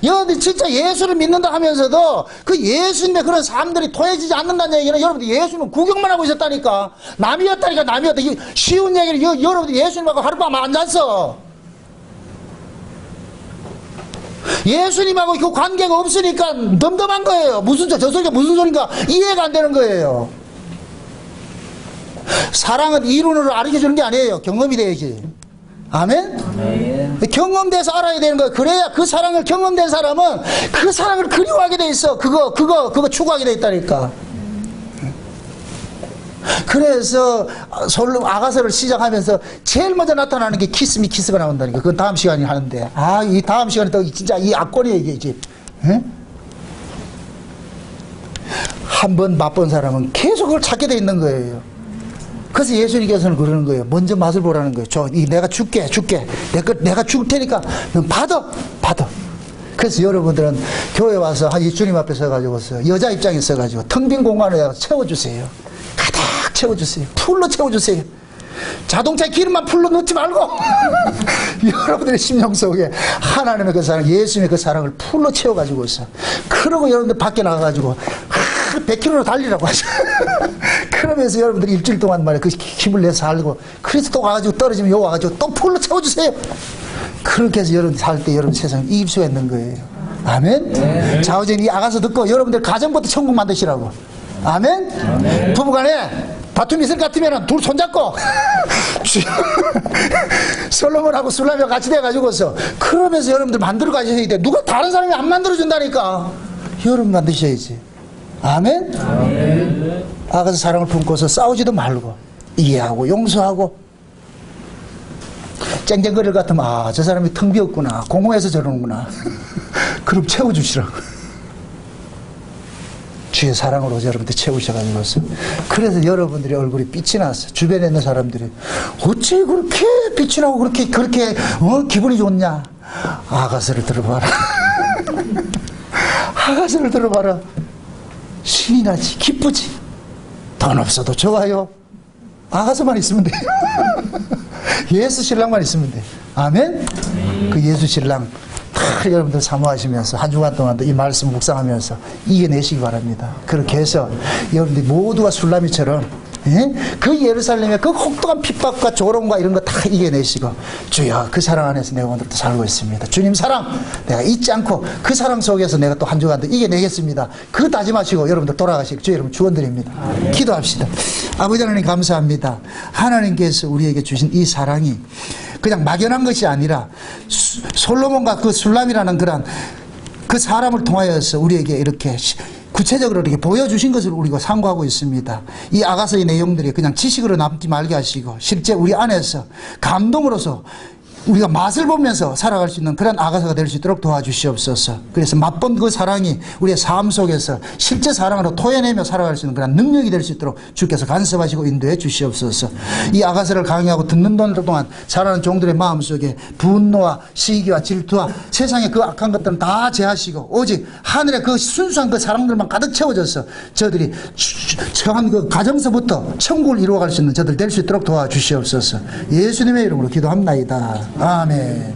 여러분들이 진짜 예수를 믿는다 하면서도 그 예수님의 그런 삶들이 토해지지 않는다는 얘기는 여러분들 예수님은 구경만 하고 있었다니까. 남이었다니까. 쉬운 얘기를 여러분들이 예수님하고 하룻밤 안 잤어. 예수님하고 그 관계가 없으니까 덤덤한 거예요. 저 소리가 무슨 소린가 이해가 안 되는 거예요. 사랑은 이론으로 알려주는 게 아니에요. 경험이 돼야지. 아멘? 경험돼서 알아야 되는 거예요. 그래야 그 사랑을 경험된 사람은 그 사랑을 그리워하게 돼 있어. 그거 추구하게 돼 있다니까. 그래서 아가서를 시작하면서 제일 먼저 나타나는 게 키스미 키스가 나온다니까. 그건 다음 시간에 하는데. 아, 이 다음 시간에 또 진짜 이 악권이에요, 이게 이제. 한 번 맛본 사람은 계속 그걸 찾게 돼 있는 거예요. 그래서 예수님께서는 그러는 거예요. 먼저 맛을 보라는 거예요. 내가 줄게. 내가 줄 테니까 넌 받아. 그래서 여러분들은 교회 와서 이 주님 앞에 서가지고서 여자 입장에 서가지고 텅 빈 공간을 채워주세요. 가득 채워주세요. 풀로 채워주세요. 자동차에 기름만 풀로 넣지 말고 여러분들의 심령 속에 하나님의 그 사랑, 예수님의 그 사랑을 풀로 채워가지고 있어. 그러고 여러분들 밖에 나가가지고 100km로 달리라고 하죠. 그러면서 여러분들이 일주일 동안 말이야 그 힘을 내서 살고, 그래서 또 와가지고 떨어지면 요 와가지고 또 풀로 채워주세요. 그렇게 해서 여러분 살 때 여러분 세상에 이길 수가 있는 거예요. 아멘? 네. 자, 어제 이 아가서 듣고 여러분들 가정부터 천국 만드시라고. 아멘? 아멘. 부부간에 다툼이 있을 것 같으면 둘 손잡고 솔로몬하고 술라미가 같이 돼가지고서 그러면서 여러분들 만들어 가셔야 돼. 누가 다른 사람이 안 만들어준다니까. 여러분 만드셔야지. 아멘? 아멘. 아가서 사랑을 품고서 싸우지도 말고 이해하고 용서하고, 쨍쨍거릴 것 같으면 아, 저 사람이 텅 비었구나, 공허해서 저러는구나. 그럼 채워주시라고. 주의 사랑으로 여러분들 채우셔가지고. 그래서 여러분들의 얼굴이 빛이 났어. 주변에 있는 사람들이 어째 그렇게 빛이 나고 그렇게 기분이 좋냐. 아가서를 들어봐라. 아가서를 들어봐라. 신이 나지, 기쁘지. 돈 없어도 좋아요. 아가서만 있으면 돼요. 예수 신랑만 있으면 돼. 아멘? 그 예수 신랑 다 여러분들 사모하시면서 한 주간 동안도 이 말씀 묵상하면서 이겨내시기 바랍니다. 그렇게 해서 여러분들 모두가 술라미처럼 그 예루살렘의 그 혹독한 핍박과 조롱과 이런 거 다 이겨내시고, 주여 그 사랑 안에서 내가 오늘도 살고 있습니다. 주님 사랑 내가 잊지 않고 그 사랑 속에서 내가 또 한 주간도 이겨내겠습니다. 그 다짐하시고 여러분들 돌아가시고 주여 여러분 축원드립니다. 기도합시다. 아버지 하나님 감사합니다. 하나님께서 우리에게 주신 이 사랑이 그냥 막연한 것이 아니라 솔로몬과 그 술람이라는 그런 그 사람을 통하여서 우리에게 이렇게 구체적으로 이렇게 보여주신 것을 우리가 상고하고 있습니다. 이 아가서의 내용들이 그냥 지식으로 남지 말게 하시고 실제 우리 안에서 감동으로서 우리가 맛을 보면서 살아갈 수 있는 그런 아가서가 될 수 있도록 도와주시옵소서. 그래서 맛본 그 사랑이 우리의 삶 속에서 실제 사랑으로 토해내며 살아갈 수 있는 그런 능력이 될 수 있도록 주께서 간섭하시고 인도해 주시옵소서. 이 아가서를 강의하고 듣는 동안 자라는 종들의 마음속에 분노와 시기와 질투와 세상의 그 악한 것들은 다 제하시고 오직 하늘의 그 순수한 그 사랑들만 가득 채워져서 저들이 처한 그 가정서부터 천국을 이루어갈 수 있는 저들 될 수 있도록 도와주시옵소서. 예수님의 이름으로 기도합나이다. 아멘.